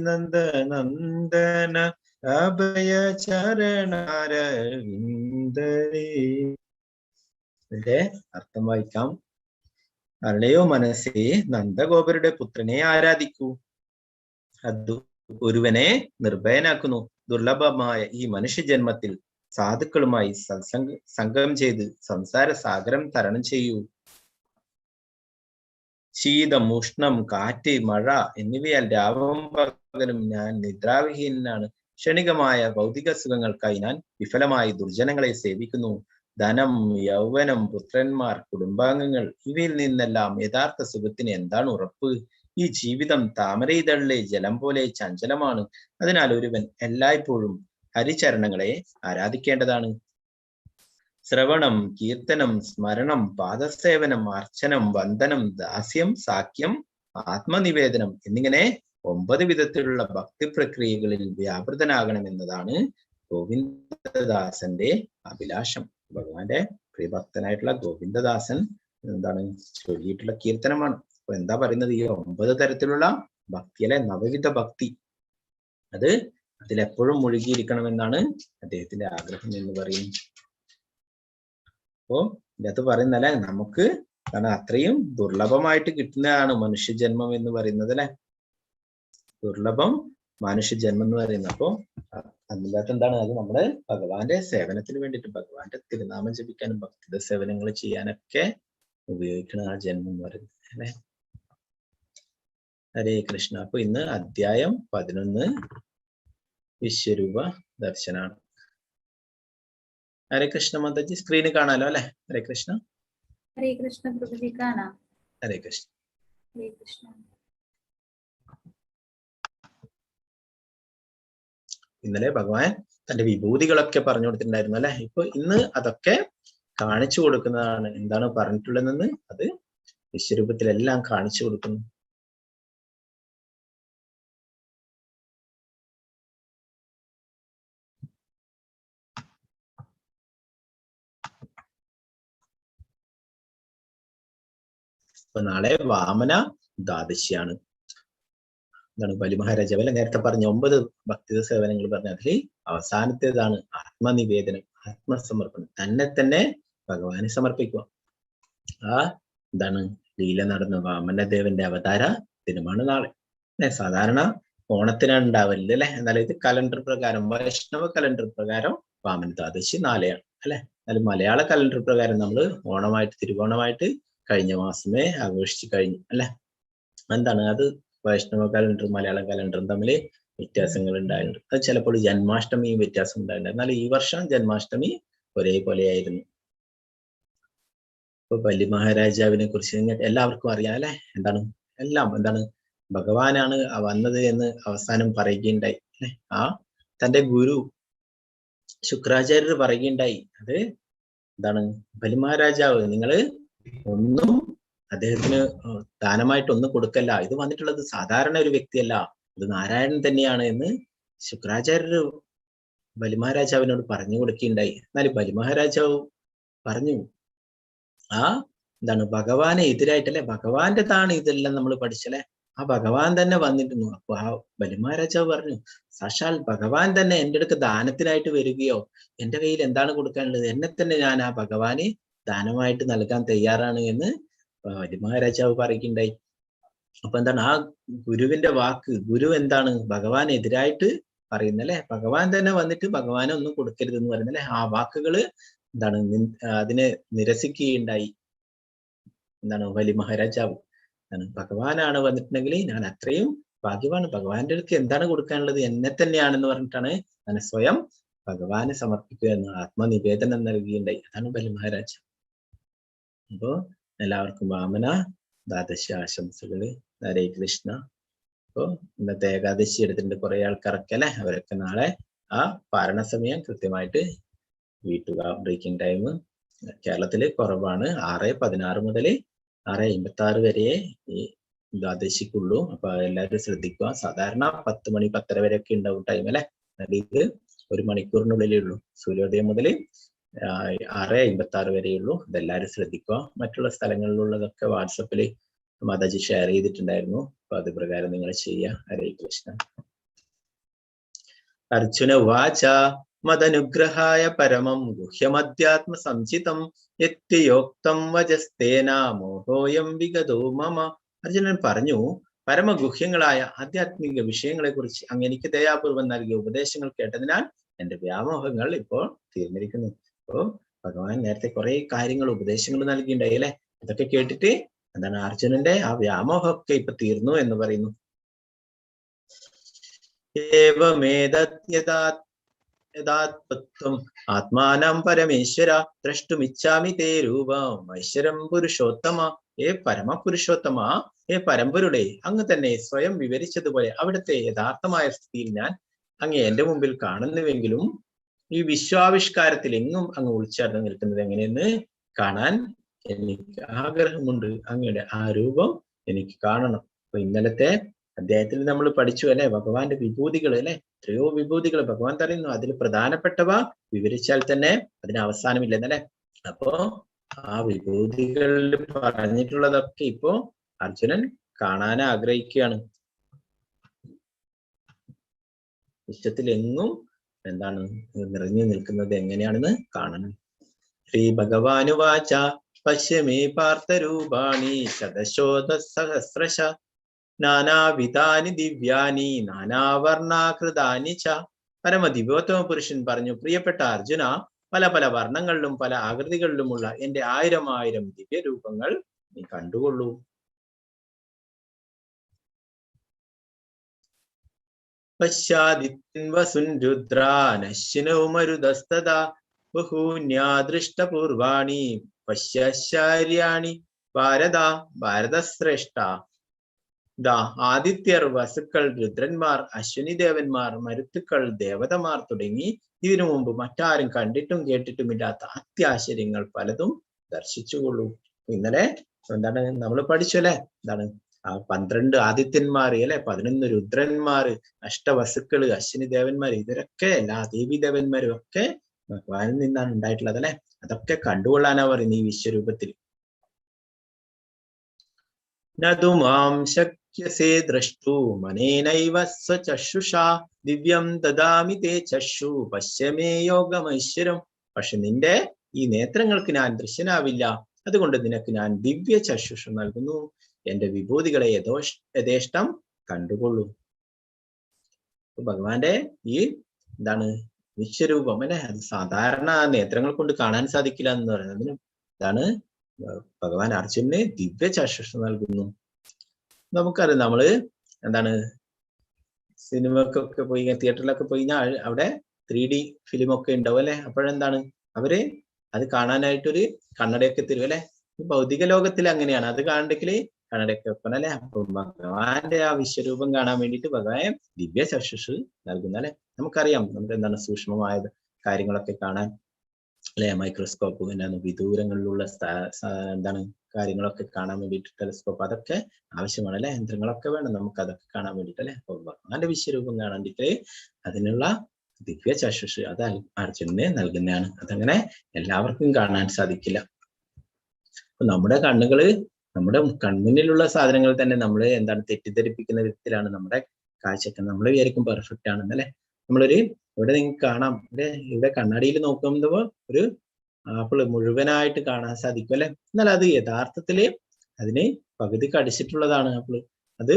നന്ദനന്ദന അഭയ ചരണാരവിന്ദരേ. ഇതിന്റെ അർത്ഥം വായിക്കാം. അല്ലയോ മനസ്സേ, നന്ദഗോപരുടെ പുത്രനെ ആരാധിക്കൂ. അത് ഒരുവനെ നിർഭയനാക്കുന്നു. ദുർലഭമായ ഈ മനുഷ്യജന്മത്തിൽ സാധുക്കളുമായി സംഗമം ചെയ്ത് സംസാര സാഗരം തരണം ചെയ്യൂ. ശീതം, ഉഷ്ണം, കാറ്റ്, മഴ എന്നിവയാൽ രാവും പകലും ഞാൻ നിദ്രാവിഹീനാണ്. ക്ഷണികമായ ഭൗതിക സുഖങ്ങൾക്കായി ഞാൻ വിഫലമായി ദുർജനങ്ങളെ സേവിക്കുന്നു. ധനം, യൗവനം, പുത്രന്മാർ, കുടുംബാംഗങ്ങൾ ഇവയിൽ നിന്നെല്ലാം യഥാർത്ഥ സുഖത്തിന് എന്താണ് ഉറപ്പ്? ഈ ജീവിതം താമരയിതളിലെ ജലം പോലെ ചഞ്ചലമാണ്. അതിനാൽ ഒരുവൻ എല്ലായ്പ്പോഴും ഹരിചരണങ്ങളെ ആരാധിക്കേണ്ടതാണ്. ശ്രവണം, കീർത്തനം, സ്മരണം, പാദസേവനം, അർച്ചനം, വന്ദനം, ദാസ്യം, സാഖ്യം, ആത്മനിവേദനം എന്നിങ്ങനെ 9 വിധത്തിലുള്ള ഭക്തി പ്രക്രിയകളിൽ വ്യാപൃതനാകണമെന്നതാണ് ഗോവിന്ദദാസന്റെ അഭിലാഷം. ഭഗവാന്റെ പ്രിയഭക്തനായിട്ടുള്ള ഗോവിന്ദദാസൻ എന്താണ് ചൊല്ലിയിട്ടുള്ള കീർത്തനമാണ്. അപ്പൊ എന്താ പറയുന്നത്? ഈ 9 തരത്തിലുള്ള ഭക്തി അല്ലെ, നവവിധ ഭക്തി, അതിലെപ്പോഴും മുഴുകിയിരിക്കണമെന്നാണ് അദ്ദേഹത്തിന്റെ ആഗ്രഹം എന്ന് പറയും. അപ്പോ ഇതിനകത്ത് പറയുന്നല്ലേ, നമുക്ക് കാരണം അത്രയും ദുർലഭമായിട്ട് കിട്ടുന്നതാണ് മനുഷ്യജന്മം എന്ന് പറയുന്നത് അല്ലെ. ദുർലഭം മനുഷ്യജന്മം എന്ന് പറയുന്നത്. അപ്പോ അതിനകത്ത് എന്താണ്? അത് നമ്മുടെ ഭഗവാന്റെ സേവനത്തിന് വേണ്ടിയിട്ട്, ഭഗവാന്റെ തിരുനാമം ജപിക്കാനും ഭക്തിയുടെ സേവനങ്ങൾ ചെയ്യാനൊക്കെ ഉപയോഗിക്കുന്ന ആ ജന്മം എന്ന് പറയുന്നത് അല്ലെ. ഹരേ കൃഷ്ണ. അപ്പൊ ഇന്ന് അധ്യായം 11 വിശ്വരൂപ ദർശനാണ്. ഹരേ കൃഷ്ണ. മാതാജി സ്ക്രീന് കാണാലോ അല്ലെ? ഹരേ കൃഷ്ണ. ഹരേ കൃഷ്ണ പ്രഭുജി കാണാം. ഹരേ കൃഷ്ണ. ഹരേ കൃഷ്ണ. ഇന്നലെ ഭഗവാൻ തന്റെ വിഭൂതികളൊക്കെ പറഞ്ഞു കൊടുത്തിട്ടുണ്ടായിരുന്നു അല്ലെ. ഇപ്പൊ ഇന്ന് അതൊക്കെ കാണിച്ചു കൊടുക്കുന്നതാണ്. എന്താണ് പറഞ്ഞിട്ടുള്ളതെന്ന് അത് വിശ്വരൂപത്തിലെല്ലാം കാണിച്ചു കൊടുക്കുന്നു. അപ്പൊ നാളെ വാമന ദ്വാദശിയാണ്. എന്താണ് ബലിമഹാരാജാവ് അല്ലെ നേരത്തെ പറഞ്ഞ 9 ഭക്തി സേവനങ്ങൾ പറഞ്ഞ അതിൽ അവസാനത്തേതാണ് ആത്മനിവേദനം, ആത്മസമർപ്പണം. തന്നെ ഭഗവാന് സമർപ്പിക്കുക. ആ എന്താണ് ലീല നടന്ന വാമനദേവന്റെ അവതാര ദിനമാണ് നാളെ. സാധാരണ ഓണത്തിനാണ് ഉണ്ടാവലില്ല അല്ലെ. എന്നാലും ഇത് കലണ്ടർ പ്രകാരം, വൈഷ്ണവ കലണ്ടർ പ്രകാരം വാമന ദ്വാദശി നാളെയാണ് അല്ലെ. എന്നാലും മലയാള കലണ്ടർ പ്രകാരം നമ്മൾ ഓണമായിട്ട് തിരുവോണമായിട്ട് കഴിഞ്ഞ മാസമേ ആഘോഷിച്ചു കഴിഞ്ഞു അല്ലെ. എന്താണ് അത് വൈഷ്ണവ കലണ്ടറും മലയാള കലണ്ടറും തമ്മിൽ വ്യത്യാസങ്ങൾ ഉണ്ടായിട്ടുണ്ട്. അത് ചിലപ്പോൾ ജന്മാഷ്ടമിയും വ്യത്യാസം ഉണ്ടായിട്ടുണ്ട്. എന്നാൽ ഈ വർഷം ജന്മാഷ്ടമി ഒരേപോലെയായിരുന്നു. ഇപ്പൊ ബലി മഹാരാജാവിനെ കുറിച്ച് എല്ലാവർക്കും അറിയാം അല്ലെ. എന്താണ് ഭഗവാനാണ് വന്നത് എന്ന് അവസാനം പറയുകയുണ്ടായി അല്ലെ. ആ തന്റെ ഗുരു ശുക്രാചാര്യർ പറയുകയുണ്ടായി. അത് എന്താണ് ബലി മഹാരാജാവ് നിങ്ങള് ഒന്നും അദ്ദേഹത്തിന് ദാനമായിട്ടൊന്നും കൊടുക്കല്ല. ഇത് വന്നിട്ടുള്ളത് സാധാരണ ഒരു വ്യക്തിയല്ല, ഇത് നാരായണൻ തന്നെയാണ് എന്ന് ശുക്രാചാര്യർ ബലിമഹാരാജാവിനോട് പറഞ്ഞു കൊടുക്കുകയുണ്ടായി. എന്നാൽ ബലിമഹാരാജാവ് പറഞ്ഞു എന്താണ് ഭഗവാനെ എതിരായിട്ടല്ലേ, ഭഗവാന്റെതാണ് ഇതെല്ലാം നമ്മൾ പഠിച്ചല്ലേ, ആ ഭഗവാൻ തന്നെ വന്നിരുന്നു. അപ്പൊ ആ ബലിമഹാരാജാവ് പറഞ്ഞു സാക്ഷാൽ ഭഗവാൻ തന്നെ എൻ്റെ അടുക്ക് ദാനത്തിനായിട്ട് വരികയോ, എൻ്റെ കയ്യിൽ എന്താണ് കൊടുക്കാനുള്ളത്, എന്നെ തന്നെ ഞാൻ ആ ഭഗവാന് ദാനമായിട്ട് നൽകാൻ തയ്യാറാണ് എന്ന് ബലിമഹാരാജാവ് പറയുകയുണ്ടായി. അപ്പൊ എന്താണ് ആ ഗുരുവിന്റെ വാക്ക്, ഗുരു എന്താണ് ഭഗവാനെതിരായിട്ട് പറയുന്നല്ലേ, ഭഗവാൻ തന്നെ വന്നിട്ട് ഭഗവാനെ ഒന്നും കൊടുക്കരുതെന്ന് പറയുന്നല്ലേ, ആ വാക്കുകള് എന്താണ് അതിനെ നിരസിക്കുകയുണ്ടായി. എന്താണ് ബലി മഹാരാജാവ് ഭഗവാനാണ് വന്നിട്ടുണ്ടെങ്കിൽ ഞാൻ അത്രയും ഭാഗ്യവാണ്, ഭഗവാന്റെ അടുത്ത് എന്താണ് കൊടുക്കാനുള്ളത്, എന്നെ തന്നെയാണെന്ന് പറഞ്ഞിട്ടാണ് ഞാൻ സ്വയം ഭഗവാനെ സമർപ്പിക്കുക എന്ന് ആത്മനിവേദനം നൽകുകയുണ്ടായി. അതാണ് ബലി മഹാരാജാവ്. അപ്പോ എല്ലാവർക്കും വാമന ദ്വാദശി ആശംസകള്. ഹരേ കൃഷ്ണ. അപ്പോ ഇന്നത്തെ ഏകാദശി എടുത്തിട്ടുണ്ട് കുറെ ആൾക്കാരൊക്കെ അല്ലെ, അവരൊക്കെ നാളെ ആ പാരണ സമയം കൃത്യമായിട്ട് വീട്ടുക. ബ്രേക്കിംഗ് ടൈം കേരളത്തില് കുറവാണ്, 6:16 മുതൽ 6:56 വരെ ഈ ദ്വാദശിക്കുള്ളൂ. അപ്പൊ എല്ലാവരും ശ്രദ്ധിക്കുക. സാധാരണ 10 മണി 10:30 വരെയൊക്കെ ഉണ്ടാവും ടൈം അല്ലെ, ഇത് 1 മണിക്കൂറിനുള്ളിലേ ഉള്ളൂ. സൂര്യോദയം മുതൽ 6:56 വരെയുള്ളൂ. അതെല്ലാവരും ശ്രദ്ധിക്കുക. മറ്റുള്ള സ്ഥലങ്ങളിലുള്ളതൊക്കെ വാട്സപ്പിൽ മാതാജി ഷെയർ ചെയ്തിട്ടുണ്ടായിരുന്നു. അപ്പൊ അത് പ്രകാരം നിങ്ങൾ ചെയ്യുക. ഹരേ കൃഷ്ണ. അർജുന ഉവാച മദനുഗ്രഹായ പരമം ഗുഹ്യമധ്യാത്മ സംചിതം യത്യയോക്തം വചസ്തേന മോഹോയം വിഗതോ മമ. അർജുനൻ പറഞ്ഞു, പരമഗുഹ്യങ്ങളായ ആധ്യാത്മിക വിഷയങ്ങളെ കുറിച്ച് അങ്ങ് എനിക്ക് ദയാപൂർവം നൽകിയ ഉപദേശങ്ങൾ കേട്ടതിനാൽ എന്റെ വ്യാമോഹങ്ങൾ ഇപ്പോൾ തീർന്നിരിക്കുന്നു. അപ്പോ ഭഗവാൻ നേരത്തെ കുറെ കാര്യങ്ങൾ ഉപദേശങ്ങൾ നൽകിയിട്ടുണ്ടായി അല്ലെ. അതൊക്കെ കേട്ടിട്ട് എന്താണ് അർജുനന്റെ ആ വ്യാമോഹമൊക്കെ ഇപ്പൊ തീർന്നു എന്ന് പറയുന്നു. യഥാത്വം ആത്മാനം പരമേശ്വര ദ്രഷ്ടുമിച്ഛാമി തേ രൂപം ഐശ്വരം പുരുഷോത്തമ. പരമപുരുഷോത്തമ, പരമ്പൊരുളെ, അങ്ങ് തന്നെ സ്വയം വിവരിച്ചതുപോലെ അവിടുത്തെ യഥാർത്ഥമായ സ്ഥിതിയിൽ ഞാൻ അങ്ങ് എന്റെ മുമ്പിൽ കാണുന്നുവെങ്കിലും ഈ വിശ്വാവിഷ്കാരത്തിൽ എങ്ങും അങ്ങ് ഉൾച്ചേർന്ന് നിൽക്കുന്നത് എങ്ങനെയെന്ന് കാണാൻ എനിക്ക് ആഗ്രഹമുണ്ട്. അങ്ങയുടെ ആ രൂപം എനിക്ക് കാണണം. അപ്പൊ ഇന്നലത്തെ അദ്ദേഹത്തിൽ നമ്മൾ പഠിച്ചു അല്ലെ, ഭഗവാന്റെ വിഭൂതികൾ അല്ലെ, എത്രയോ വിഭൂതികൾ ഭഗവാൻ പറയുന്നു. അതിൽ പ്രധാനപ്പെട്ടവ വിവരിച്ചാൽ തന്നെ അതിന് അവസാനമില്ലെന്നല്ലേ. അപ്പോ ആ വിഭൂതികളിൽ പറഞ്ഞിട്ടുള്ളതൊക്കെ ഇപ്പോ അർജുനൻ കാണാൻ ആഗ്രഹിക്കുകയാണ്. വിശ്വത്തിൽ എങ്ങും എന്താണ് നിറഞ്ഞു നിൽക്കുന്നത് എങ്ങനെയാണെന്ന് കാണണം. ശ്രീ ഭഗവാനുവാച പശ്യമേ പാർത്ഥരൂപാണി ശതശോധ സഹസ്രശ നാനാവിധാനി ദിവ്യാനി നാനാവർണാകൃതാനി ച. പരമദിവ്യോത്തമ പുരുഷൻ പറഞ്ഞു, പ്രിയപ്പെട്ട അർജുന, പല പല വർണ്ണങ്ങളിലും പല ആകൃതികളിലുമുള്ള എന്റെ 1000 ദിവ്യരൂപങ്ങൾ നീ കണ്ടുകൊള്ളൂ. പശ്യാദിത്യൻ വസുൻ രുദ്രാനശ്വിനോ മരുതസ്തദാ ബഹൂന്യാദൃഷ്ടപൂർവാണി പശ്യാര്യാണി ഭാരതശ്രേഷ്ഠ. ആദിത്യർ, വസുക്കൾ, രുദ്രന്മാർ, അശ്വിനി ദേവന്മാർ, മരുത്തുക്കൾ, ദേവതമാർ തുടങ്ങി ഇതിനു മുമ്പ് മറ്റാരും കണ്ടിട്ടും കേട്ടിട്ടുമില്ലാത്ത അത്യാശ്ചര്യങ്ങൾ പലതും ദർശിച്ചുകൊള്ളൂ. ഇന്നലെ എന്താണ് നമ്മൾ പഠിച്ചു അല്ലെ, എന്താണ് ആ 12 ആദിത്യന്മാർ അല്ലെ, 11 രുദ്രന്മാര്, അഷ്ടവസുക്കള്, അശ്വിനി ദേവന്മാര്, ഇവരൊക്കെ എല്ലാ ദേവീദേവന്മാരും ഒക്കെ ഭഗവാനിൽ നിന്നാണ് ഉണ്ടായിട്ടുള്ളത് അല്ലെ. അതൊക്കെ കണ്ടുകൊള്ളാനാ പറയുന്നത് ഈ വിശ്വരൂപത്തിൽ. നതു മാം ശക്യസേ ദ്രഷ്ടു മനേനൈവ സ്വചക്ഷുഷാ ദിവ്യം ദദാമി തേ ചക്ഷു പശ്യമേ യോഗമൈശ്വരം. പക്ഷെ നിന്റെ ഈ നേത്രങ്ങൾക്ക് ഞാൻ ദൃശ്യനാവില്ല, അതുകൊണ്ട് നിനക്ക് ഞാൻ ദിവ്യ ചക്ഷുഷ നൽകുന്നു. എന്റെ വിഭൂതികളെ യഥേഷ്ടം കണ്ടുകൊള്ളൂ. ഭഗവാന്റെ ഈ എന്താണ് വിശ്വരൂപം അല്ലെ, അത് സാധാരണ നേത്രങ്ങൾ കൊണ്ട് കാണാൻ സാധിക്കില്ല എന്ന് പറയുന്നത്. ഇതാണ് ഭഗവാൻ അർജുനന് ദിവ്യ ചക്ഷുഷ നൽകുന്നു. നമുക്കറിയാം, നമ്മള് എന്താണ് സിനിമക്കൊക്കെ പോയി തിയേറ്ററിലൊക്കെ പോയി കഴിഞ്ഞാൽ അവിടെ 3D ഫിലിം ഒക്കെ ഉണ്ടാവും അല്ലെ. അപ്പോഴെന്താണ് അവര് അത് കാണാനായിട്ടൊരു കണ്ണടയൊക്കെ തരും അല്ലെ. ഭൗതിക ലോകത്തിൽ അങ്ങനെയാണ്, അത് കാണണ്ടെങ്കിൽ കണ്ണടയൊക്കെ വെക്കണം അല്ലെ. അപ്പൊ ഭഗവാന്റെ ആ വിശ്വരൂപം കാണാൻ വേണ്ടിയിട്ട് ഭഗവാൻ ദിവ്യ ചക്ഷുഷ് നൽകുന്ന അല്ലെ. നമുക്കറിയാം, നമുക്ക് എന്താണ് സൂക്ഷ്മമായ കാര്യങ്ങളൊക്കെ കാണാൻ അല്ലെ, മൈക്രോസ്കോപ്പ്, എന്താണ് വിദൂരങ്ങളിലുള്ള എന്താണ് കാര്യങ്ങളൊക്കെ കാണാൻ വേണ്ടിയിട്ട് ടെലിസ്കോപ്പ്, അതൊക്കെ ആവശ്യമാണ് അല്ലെ. യന്ത്രങ്ങളൊക്കെ വേണം നമുക്ക് അതൊക്കെ കാണാൻ വേണ്ടിയിട്ട് അല്ലെ. അപ്പൊ ഭഗവാന്റെ വിശ്വരൂപം കാണാൻ വേണ്ടിയിട്ട് അതിനുള്ള ദിവ്യ ചക്ഷുഷ് അത് അർജുനന് നൽകുന്നതാണ്. അതങ്ങനെ എല്ലാവർക്കും കാണാൻ സാധിക്കില്ല. അപ്പൊ നമ്മുടെ കണ്ണുകള്, നമ്മുടെ കൺമുന്നിലുള്ള സാധനങ്ങൾ തന്നെ നമ്മൾ എന്താണ് തെറ്റിദ്ധരിപ്പിക്കുന്ന വിധത്തിലാണ് നമ്മുടെ കാഴ്ചക്ക്. നമ്മൾ വിചാരിക്കും പെർഫെക്റ്റ് ആണെന്നല്ലേ. നമ്മളൊരു ഇവിടെ നിങ്ങൾക്ക് കാണാം അല്ലെ, ഇവിടെ കണ്ണാടിയിൽ നോക്കുമ്പോൾ ഒരു ആപ്പിള് മുഴുവനായിട്ട് കാണാൻ സാധിക്കും അല്ലെ. എന്നാൽ അത് യഥാർത്ഥത്തില് അതിന് പകുതി കടിച്ചിട്ടുള്ളതാണ് ആപ്പിള്. അത്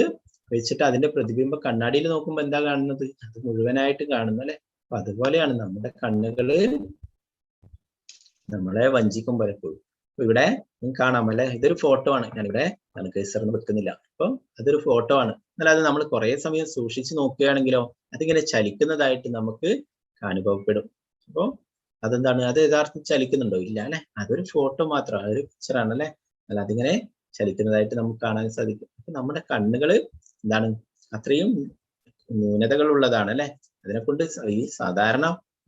വെച്ചിട്ട് അതിന്റെ പ്രതിബിംബം കണ്ണാടിയിൽ നോക്കുമ്പോൾ എന്താ കാണുന്നത്, അത് മുഴുവനായിട്ട് കാണുന്നു അല്ലെ. അപ്പൊ അതുപോലെയാണ് നമ്മുടെ കണ്ണുകള് നമ്മളെ വഞ്ചിക്കും പലപ്പോഴും. ഇവിടെ കാണാം അല്ലെ, ഇതൊരു ഫോട്ടോ ആണ്. ഞാനിവിടെ കേസറിന് വെക്കുന്നില്ല. അപ്പൊ അതൊരു ഫോട്ടോ ആണ്. എന്നാൽ അത് നമ്മൾ കുറെ സമയം സൂക്ഷിച്ചു നോക്കുകയാണെങ്കിലോ അതിങ്ങനെ ചലിക്കുന്നതായിട്ട് നമുക്ക് അനുഭവപ്പെടും. അപ്പൊ അതെന്താണ്, അത് യഥാർത്ഥത്തിൽ ചലിക്കുന്നുണ്ടോ? ഇല്ല അല്ലെ. അതൊരു ഫോട്ടോ മാത്രമാണ്, അതൊരു പിക്ചറാണ് അല്ലെ. അല്ല, അതിങ്ങനെ ചലിക്കുന്നതായിട്ട് നമുക്ക് കാണാൻ സാധിക്കും. അപ്പൊ നമ്മുടെ കണ്ണുകള് എന്താണ് അത്രയും ന്യൂനതകൾ ഉള്ളതാണ് അല്ലെ. അതിനെക്കൊണ്ട് ഈ സാധാരണ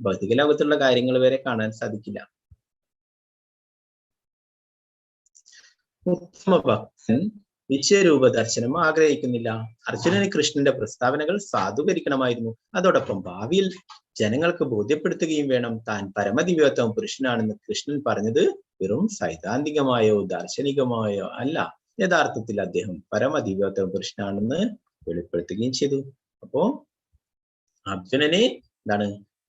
ഭൗതിക ലോകത്തുള്ള കാര്യങ്ങൾ വരെ കാണാൻ സാധിക്കില്ല. ഉത്തമ ഭക്തൻ വിശ്വരൂപ ദർശനം ആഗ്രഹിക്കുന്നില്ല. അർജുനന് കൃഷ്ണന്റെ പ്രസ്താവനകൾ സാധൂകരിക്കണമായിരുന്നു. അതോടൊപ്പം ഭാവിയിൽ ജനങ്ങൾക്ക് ബോധ്യപ്പെടുത്തുകയും വേണം. താൻ പരമദിവ്യോത്തമ പുരുഷനാണെന്ന് കൃഷ്ണൻ പറഞ്ഞത് വെറും സൈദ്ധാന്തികമായോ ദാർശനികമായോ അല്ല, യഥാർത്ഥത്തിൽ അദ്ദേഹം പരമദിവ്യോത്തമ പുരുഷനാണെന്ന് വെളിപ്പെടുത്തുകയും ചെയ്തു. അപ്പോ അർജുനന് എന്താണ്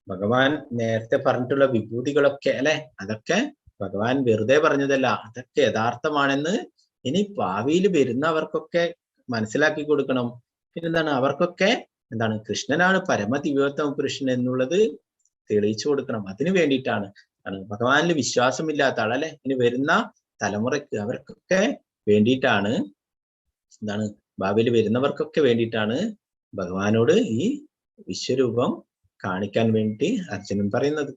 ഭഗവാൻ നേരത്തെ പറഞ്ഞിട്ടുള്ള വിഭൂതികളൊക്കെ അല്ലെ, അതൊക്കെ ഭഗവാൻ വെറുതെ പറഞ്ഞതല്ല, അതൊക്കെ യഥാർത്ഥമാണെന്ന് ഇനി ഭാവിയിൽ വരുന്നവർക്കൊക്കെ മനസ്സിലാക്കി കൊടുക്കണം. പിന്നെന്താണ് അവർക്കൊക്കെ എന്താണ് കൃഷ്ണനാണ് പരമദിവ്യോത്തമ പുരുഷൻ എന്നുള്ളത് തെളിയിച്ചു കൊടുക്കണം. അതിനു വേണ്ടിയിട്ടാണ് ഭഗവാനിൽ വിശ്വാസമില്ലാത്ത ആളല്ലെ ഇനി വരുന്ന തലമുറയ്ക്ക് അവർക്കൊക്കെ വേണ്ടിയിട്ടാണ്, എന്താണ് ഭാവിയിൽ വരുന്നവർക്കൊക്കെ വേണ്ടിയിട്ടാണ് ഭഗവാനോട് ഈ വിശ്വരൂപം കാണിക്കാൻ വേണ്ടി അർജുനൻ പറയുന്നത്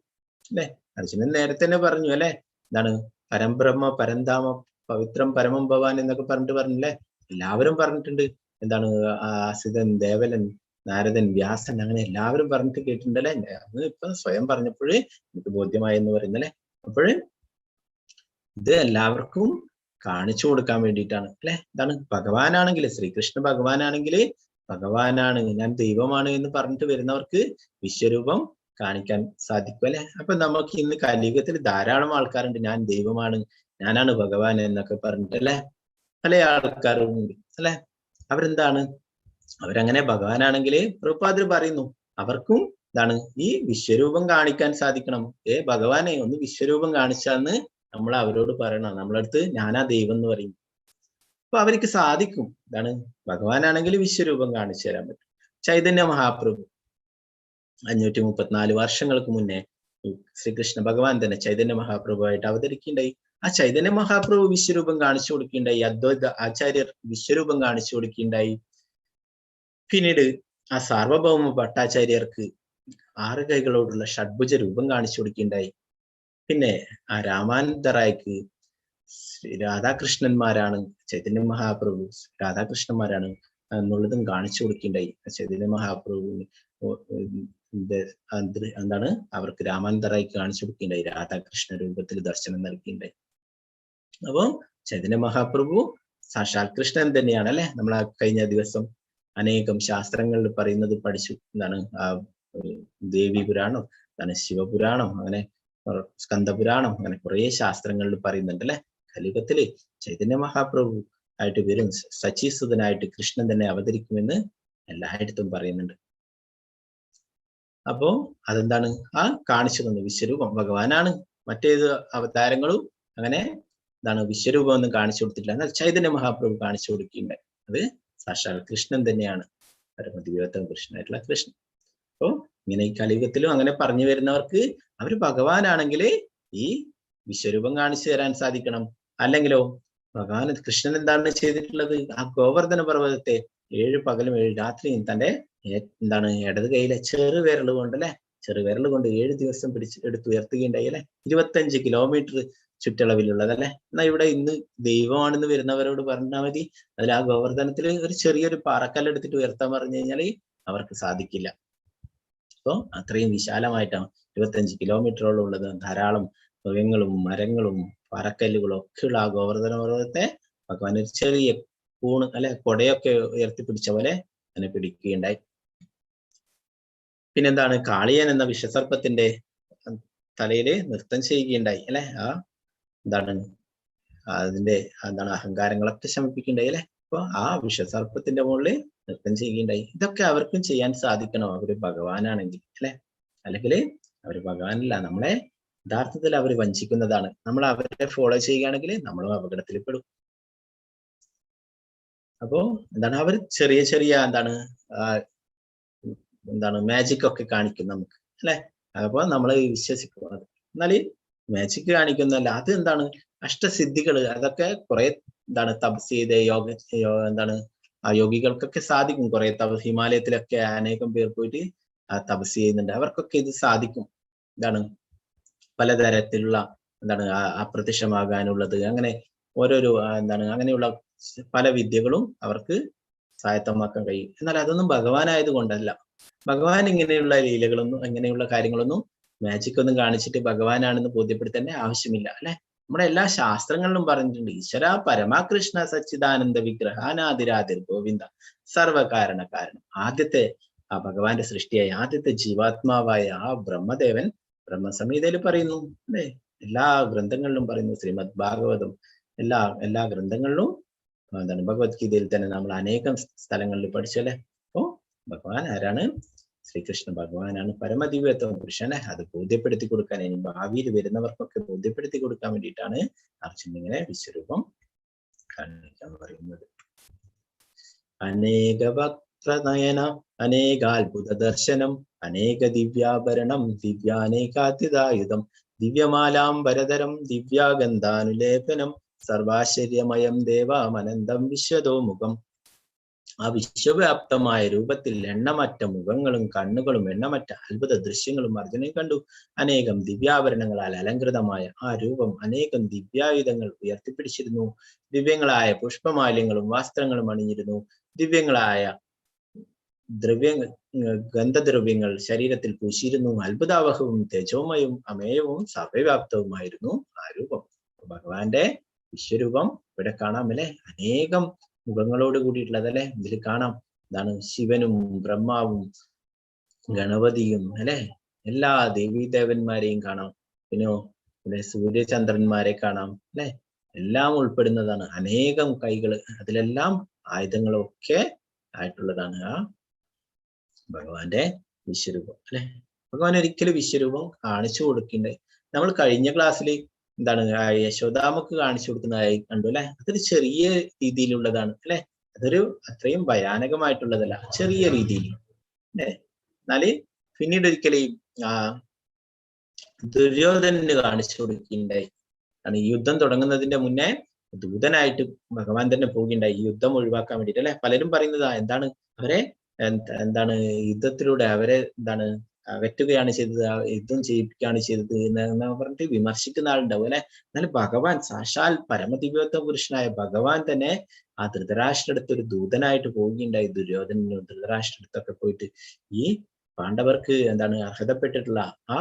അല്ലെ. അർജുനൻ നേരത്തെ തന്നെ പറഞ്ഞു അല്ലെ, എന്താണ് പരംബ്രഹ്മ പരന്ധാമ പവിത്രം പരമം ഭവാൻ എന്നൊക്കെ പറഞ്ഞില്ലേ. എല്ലാവരും പറഞ്ഞിട്ടുണ്ട്. എന്താണ് ആസിതൻ, ദേവലൻ, നാരദൻ, വ്യാസൻ, അങ്ങനെ എല്ലാവരും പറഞ്ഞിട്ട് കേട്ടിട്ടുണ്ടല്ലേ. അന്ന് ഇപ്പൊ സ്വയം പറഞ്ഞപ്പോഴേ എനിക്ക് ബോധ്യമായി എന്ന് പറയുന്നല്ലേ. അപ്പോഴ് ഇത് എല്ലാവർക്കും കാണിച്ചു കൊടുക്കാൻ വേണ്ടിയിട്ടാണ് അല്ലെ. എന്താണ് ഭഗവാനാണെങ്കിൽ, ശ്രീകൃഷ്ണ ഭഗവാനാണെങ്കിൽ ഭഗവാനാണ്, ഞാൻ ദൈവമാണ് എന്ന് പറഞ്ഞിട്ട് വരുന്നവർക്ക് വിശ്വരൂപം കാണിക്കാൻ സാധിക്കും അല്ലെ. അപ്പൊ നമുക്ക് ഇന്ന് കലിയുഗത്തിൽ ധാരാളം ആൾക്കാരുണ്ട്, ഞാൻ ദൈവമാണ്, ഞാനാണ് ഭഗവാൻ എന്നൊക്കെ പറഞ്ഞിട്ടല്ലേ പല ആൾക്കാരും ഉണ്ട് അല്ലെ. അവരെന്താണ് അവരങ്ങനെ ഭഗവാനാണെങ്കിൽ പ്രഭുപാദർ പറയുന്നു അവർക്കും എന്താണ് ഈ വിശ്വരൂപം കാണിക്കാൻ സാധിക്കണം. ഭഗവാനെ ഒന്ന് വിശ്വരൂപം കാണിച്ചാന്ന് നമ്മൾ അവരോട് പറയണം. നമ്മളടുത്ത് ഞാനാ ദൈവം എന്ന് പറയും. അപ്പൊ അവർക്ക് സാധിക്കും. എന്താണ് ഭഗവാനാണെങ്കിൽ വിശ്വരൂപം കാണിച്ചു തരാൻ പറ്റും. ചൈതന്യ മഹാപ്രഭു 534 വർഷങ്ങൾക്ക് മുന്നേ ശ്രീകൃഷ്ണ ഭഗവാൻ തന്നെ ചൈതന്യ മഹാപ്രഭുവായിട്ട് അവതരിക്കുകയുണ്ടായി. ആ ചൈതന്യ മഹാപ്രഭു വിശ്വരൂപം കാണിച്ചു കൊടുക്കുകയുണ്ടായി. അദ്വൈത ആചാര്യർ വിശ്വരൂപം കാണിച്ചു കൊടുക്കുകയുണ്ടായി. പിന്നീട് ആ സാർവഭൗമ ഭട്ടാചാര്യർക്ക് 6 കൈകളോടുള്ള ഷഡ്ഭുജ രൂപം കാണിച്ചു കൊടുക്കുകയുണ്ടായി. പിന്നെ ആ രാമാനന്ദറായ്ക്ക് രാധാകൃഷ്ണന്മാരാണ്, ചൈതന്യ മഹാപ്രഭു രാധാകൃഷ്ണന്മാരാണ് എന്നുള്ളതും കാണിച്ചു കൊടുക്കുകയുണ്ടായി. ചൈതന്യ മഹാപ്രഭുവിന് എന്താണ് അവർക്ക് രാമാനന്ദറായ്ക്ക് കാണിച്ചു കൊടുക്കുകയുണ്ടായി, രാധാകൃഷ്ണ രൂപത്തിൽ ദർശനം നൽകിയിട്ടുണ്ടായി. അപ്പൊ ചൈതന്യ മഹാപ്രഭു സാക്ഷാൽ കൃഷ്ണൻ തന്നെയാണ് അല്ലെ. നമ്മൾ ആ കഴിഞ്ഞ ദിവസം അനേകം ശാസ്ത്രങ്ങളിൽ പറയുന്നത് പഠിച്ചു. എന്താണ് ആ ദേവി പുരാണം, എന്താണ് ശിവപുരാണം, അങ്ങനെ സ്കന്ദപുരാണം, അങ്ങനെ കുറെ ശാസ്ത്രങ്ങളിൽ പറയുന്നുണ്ട് അല്ലെ. കലിയുഗത്തില് ചൈതന്യ മഹാപ്രഭു ആയിട്ട് വരും, സച്ചീസുതനായിട്ട് കൃഷ്ണൻ തന്നെ അവതരിക്കുമെന്ന് എല്ലായിടത്തും പറയുന്നുണ്ട്. അപ്പോ അതെന്താണ് ആ കാണിച്ചു തന്നു വിശ്വരൂപം ഭഗവാനാണ്. മറ്റേത് അവതാരങ്ങളും അങ്ങനെ എന്താണ് വിശ്വരൂപം ഒന്നും കാണിച്ചു കൊടുത്തിട്ടില്ല. എന്നാൽ ചൈതന്യ മഹാപ്രഭു കാണിച്ചു കൊടുക്കുകയുണ്ടായി. അത് സാക്ഷാൽ കൃഷ്ണൻ തന്നെയാണ്, പരമദിവ്യോത്തമ കൃഷ്ണനായിട്ടുള്ള കൃഷ്ണൻ. അപ്പോ ഇങ്ങനെ ഈ കലിയുഗത്തിലും അങ്ങനെ പറഞ്ഞു വരുന്നവർക്ക് അവര് ഭഗവാനാണെങ്കിൽ ഈ വിശ്വരൂപം കാണിച്ചു തരാൻ സാധിക്കണം. അല്ലെങ്കിലോ ഭഗവാൻ കൃഷ്ണൻ എന്താണ് ചെയ്തിട്ടുള്ളത്, ആ ഗോവർദ്ധന പർവ്വതത്തെ 7 പകലും 7 രാത്രിയും തന്റെ എന്താണ് ഇടത് കൈയിലെ ചെറുവിരൽ കൊണ്ട് അല്ലെ, ചെറുവിരൽ കൊണ്ട് 7 ദിവസം എടുത്തുയർത്തുകയുണ്ടായി അല്ലെ. 25 കിലോമീറ്റർ ചുറ്റളവിലുള്ളതല്ലേ. എന്നാ ഇവിടെ ഇന്ന് ദൈവമാണെന്ന് വരുന്നവരോട് പറഞ്ഞാൽ മതി, അതിൽ ആ ഗോവർദ്ധനത്തിൽ ഒരു ചെറിയൊരു പാറക്കല്ല് എടുത്തിട്ട് ഉയർത്താൻ പറഞ്ഞു കഴിഞ്ഞാൽ അവർക്ക് സാധിക്കില്ല. അപ്പൊ അത്രയും വിശാലമായിട്ടാണ് 25 കിലോമീറ്ററോളം ഉള്ളത്. ധാരാളം മൃഗങ്ങളും മരങ്ങളും പാറക്കല്ലുകളും ഒക്കെയുള്ള ആ ഗോവർദ്ധന പർവ്വതത്തെ ഭഗവാൻ ഒരു ചെറിയ കൂണ് അല്ലെ കൊടയൊക്കെ ഉയർത്തി പിടിച്ച പോലെ അങ്ങനെ പിടിക്കുകയുണ്ടായി. പിന്നെന്താണ് കാളിയൻ എന്ന വിഷസർപ്പത്തിന്റെ തലയില് നൃത്തം ചെയ്യുകയുണ്ടായി അല്ലെ. ആ എന്താണ് അതിന്റെ എന്താണ് അഹങ്കാരങ്ങളൊക്കെ ശമിപ്പിക്കുകയുണ്ടായി അല്ലെ. അപ്പൊ ആ വിഷസർപ്പത്തിന്റെ മുകളിൽ നൃത്തം ചെയ്യുകയുണ്ടായി. ഇതൊക്കെ അവർക്കും ചെയ്യാൻ സാധിക്കണം അവര് ഭഗവാനാണെങ്കിൽ അല്ലെ. അല്ലെങ്കിൽ അവര് ഭഗവാനല്ല, നമ്മളെ യഥാർത്ഥത്തിൽ അവർ വഞ്ചിക്കുന്നതാണ്. നമ്മൾ അവരെ ഫോളോ ചെയ്യുകയാണെങ്കിൽ നമ്മളും അപകടത്തിൽ പെടും. അപ്പോ എന്താണ് അവർ ചെറിയ ചെറിയ എന്താണ് മാജിക് ഒക്കെ കാണിക്കും നമുക്ക് അല്ലെ. അപ്പൊ നമ്മൾ വിശ്വസിക്കും. എന്നാൽ മാജിക് കാണിക്കുന്നല്ല, അത് എന്താണ് അഷ്ടസിദ്ധികള്, അതൊക്കെ കുറെ എന്താണ് തപസ് ചെയ്ത് എന്താണ് ആ യോഗികൾക്കൊക്കെ സാധിക്കും. കുറെ ഹിമാലയത്തിലൊക്കെ അനേകം പേർ പോയിട്ട് ആ തപസ് ചെയ്യുന്നുണ്ട്. അവർക്കൊക്കെ ഇത് സാധിക്കും. എന്താണ് പലതരത്തിലുള്ള എന്താണ് അപ്രത്യക്ഷമാകാനുള്ളത്, അങ്ങനെ ഓരോരോ എന്താണ് അങ്ങനെയുള്ള പല വിദ്യകളും അവർക്ക് സ്വായത്തമാക്കാൻ കഴിയും. എന്നാൽ അതൊന്നും ഭഗവാനായത് കൊണ്ടല്ല. ഭഗവാൻ ഇങ്ങനെയുള്ള ലീലകളൊന്നും ഇങ്ങനെയുള്ള കാര്യങ്ങളൊന്നും മാജിക് ഒന്നും കാണിച്ചിട്ട് ഭഗവാനാണെന്ന് ബോധ്യപ്പെടുത്തേണ്ട ആവശ്യമില്ല അല്ലെ. നമ്മുടെ എല്ലാ ശാസ്ത്രങ്ങളിലും പറഞ്ഞിട്ടുണ്ട്, ഈശ്വര പരമാകൃഷ്ണ സച്ചിദാനന്ദ വിഗ്രഹാനാദിരാതിർ ഗോവിന്ദ സർവകാരണ കാരണം. ആദ്യത്തെ ആ ഭഗവാന്റെ സൃഷ്ടിയായ ആദ്യത്തെ ജീവാത്മാവായ ആ ബ്രഹ്മദേവൻ ബ്രഹ്മസംഹിതയിൽ പറയുന്നു അല്ലെ. എല്ലാ ഗ്രന്ഥങ്ങളിലും പറയുന്നു, ശ്രീമദ് ഭാഗവതം എല്ലാ ഗ്രന്ഥങ്ങളിലും എന്താണ് ഭഗവത്ഗീതയിൽ തന്നെ നമ്മൾ അനേകം സ്ഥലങ്ങളിൽ പഠിച്ചല്ലേ. അപ്പോ ഭഗവാൻ ആരാണ്, ശ്രീകൃഷ്ണ ഭഗവാനാണ് പരമദിവ്യത്വം പുരുഷനെ അത് ബോധ്യപ്പെടുത്തി കൊടുക്കാൻ, ഇനി ഭാവിയിൽ വരുന്നവർക്കൊക്കെ ബോധ്യപ്പെടുത്തി കൊടുക്കാൻ വേണ്ടിയിട്ടാണ് അർജുനൻ ഇങ്ങനെ വിശ്വരൂപം കാണിക്കാൻ പറയുന്നത്. അനേക വക്രനയന അനേകാത്ഭുത ദർശനം അനേക ദിവ്യാഭരണം ദിവ്യാനേകാത്യുതായുധം ദിവ്യമാലാംബരധരം ദിവ്യാഗന്ധാനുലേപനം സർവാശ്ചര്യമയം ദേവാമനന്തം വിശ്വതോമുഖം. ആ വിശ്വവ്യാപ്തമായ രൂപത്തിൽ എണ്ണമറ്റ മുഖങ്ങളും കണ്ണുകളും എണ്ണമറ്റ അത്ഭുത ദൃശ്യങ്ങളും അർജുനൻ കണ്ടു. അനേകം ദിവ്യാഭരണങ്ങളാൽ അലങ്കൃതമായ ആ രൂപം അനേകം ദിവ്യായുധങ്ങൾ ഉയർത്തിപ്പിടിച്ചിരുന്നു. ദിവ്യങ്ങളായ പുഷ്പമാല്യങ്ങളും വസ്ത്രങ്ങളും അണിഞ്ഞിരുന്നു. ദിവ്യങ്ങളായ ഗന്ധദ്രവ്യങ്ങൾ ശരീരത്തിൽ പൂശിയിരുന്നു. അത്ഭുതാവഹവും തേജോമയവും അമേയവും സർവ്വവ്യാപ്തവുമായിരുന്നു ആ രൂപം. ഭഗവാന്റെ വിശ്വരൂപം ഇവിടെ കാണാം അല്ലെ, അനേകം മുഖങ്ങളോട് കൂടിയിട്ടുള്ളതല്ലേ. ഇതിൽ കാണാം എന്താണ്, ശിവനും ബ്രഹ്മാവും ഗണപതിയും അല്ലെ, എല്ലാ ദേവീദേവന്മാരെയും കാണാം. പിന്നെ സൂര്യചന്ദ്രന്മാരെ കാണാം അല്ലെ, എല്ലാം ഉൾപ്പെടുന്നതാണ്. അനേകം കൈകൾ, അതിലെല്ലാം ആയുധങ്ങളൊക്കെ ആയിട്ടുള്ളതാണ് ആ ഭഗവാന്റെ വിശ്വരൂപം അല്ലെ. ഭഗവാൻ ഒരിക്കലും വിശ്വരൂപം കാണിച്ചു കൊടുക്കണ്ടേ. നമ്മൾ കഴിഞ്ഞ ക്ലാസ്സിൽ എന്താണ് യശോദാമക്ക് കാണിച്ചു കൊടുക്കുന്നതായി കണ്ടു അല്ലെ. അതൊരു ചെറിയ രീതിയിലുള്ളതാണ് അല്ലെ, അതൊരു അത്രയും ഭയാനകമായിട്ടുള്ളതല്ല, ചെറിയ രീതിയിൽ അല്ലെ. എന്നാല് പിന്നീട് ഒരിക്കലും ദുര്യോധനന് കാണിച്ചു കൊടുക്കുകയുണ്ടായി. കാരണം ഈ യുദ്ധം തുടങ്ങുന്നതിന്റെ മുന്നേ ദൂതനായിട്ട് ഭഗവാൻ തന്നെ പോവുകയുണ്ടായി, ഈ യുദ്ധം ഒഴിവാക്കാൻ വേണ്ടിയിട്ട് അല്ലെ. പലരും പറയുന്നതാ എന്താണ് അവരെ എന്താണ് യുദ്ധത്തിലൂടെ അവരെ എന്താണ് അകറ്റുകയാണ് ചെയ്തത്, യുദ്ധം ചെയ്യിപ്പിക്കുകയാണ് ചെയ്തത് എന്ന് പറഞ്ഞിട്ട് വിമർശിക്കുന്ന ആളുണ്ടാവും അല്ലെ. എന്നാലും ഭഗവാൻ സാക്ഷാൽ പരമദിവ്യത്വ പുരുഷനായ ഭഗവാൻ തന്നെ ആ ധൃതരാഷ്ട്രടുത്ത് ഒരു ദൂതനായിട്ട് പോവുകയുണ്ടായി. ദുര്യോധനനും ധൃതരാഷ്ട്രടുത്തൊക്കെ പോയിട്ട് ഈ പാണ്ഡവർക്ക് എന്താണ് അർഹതപ്പെട്ടിട്ടുള്ള ആ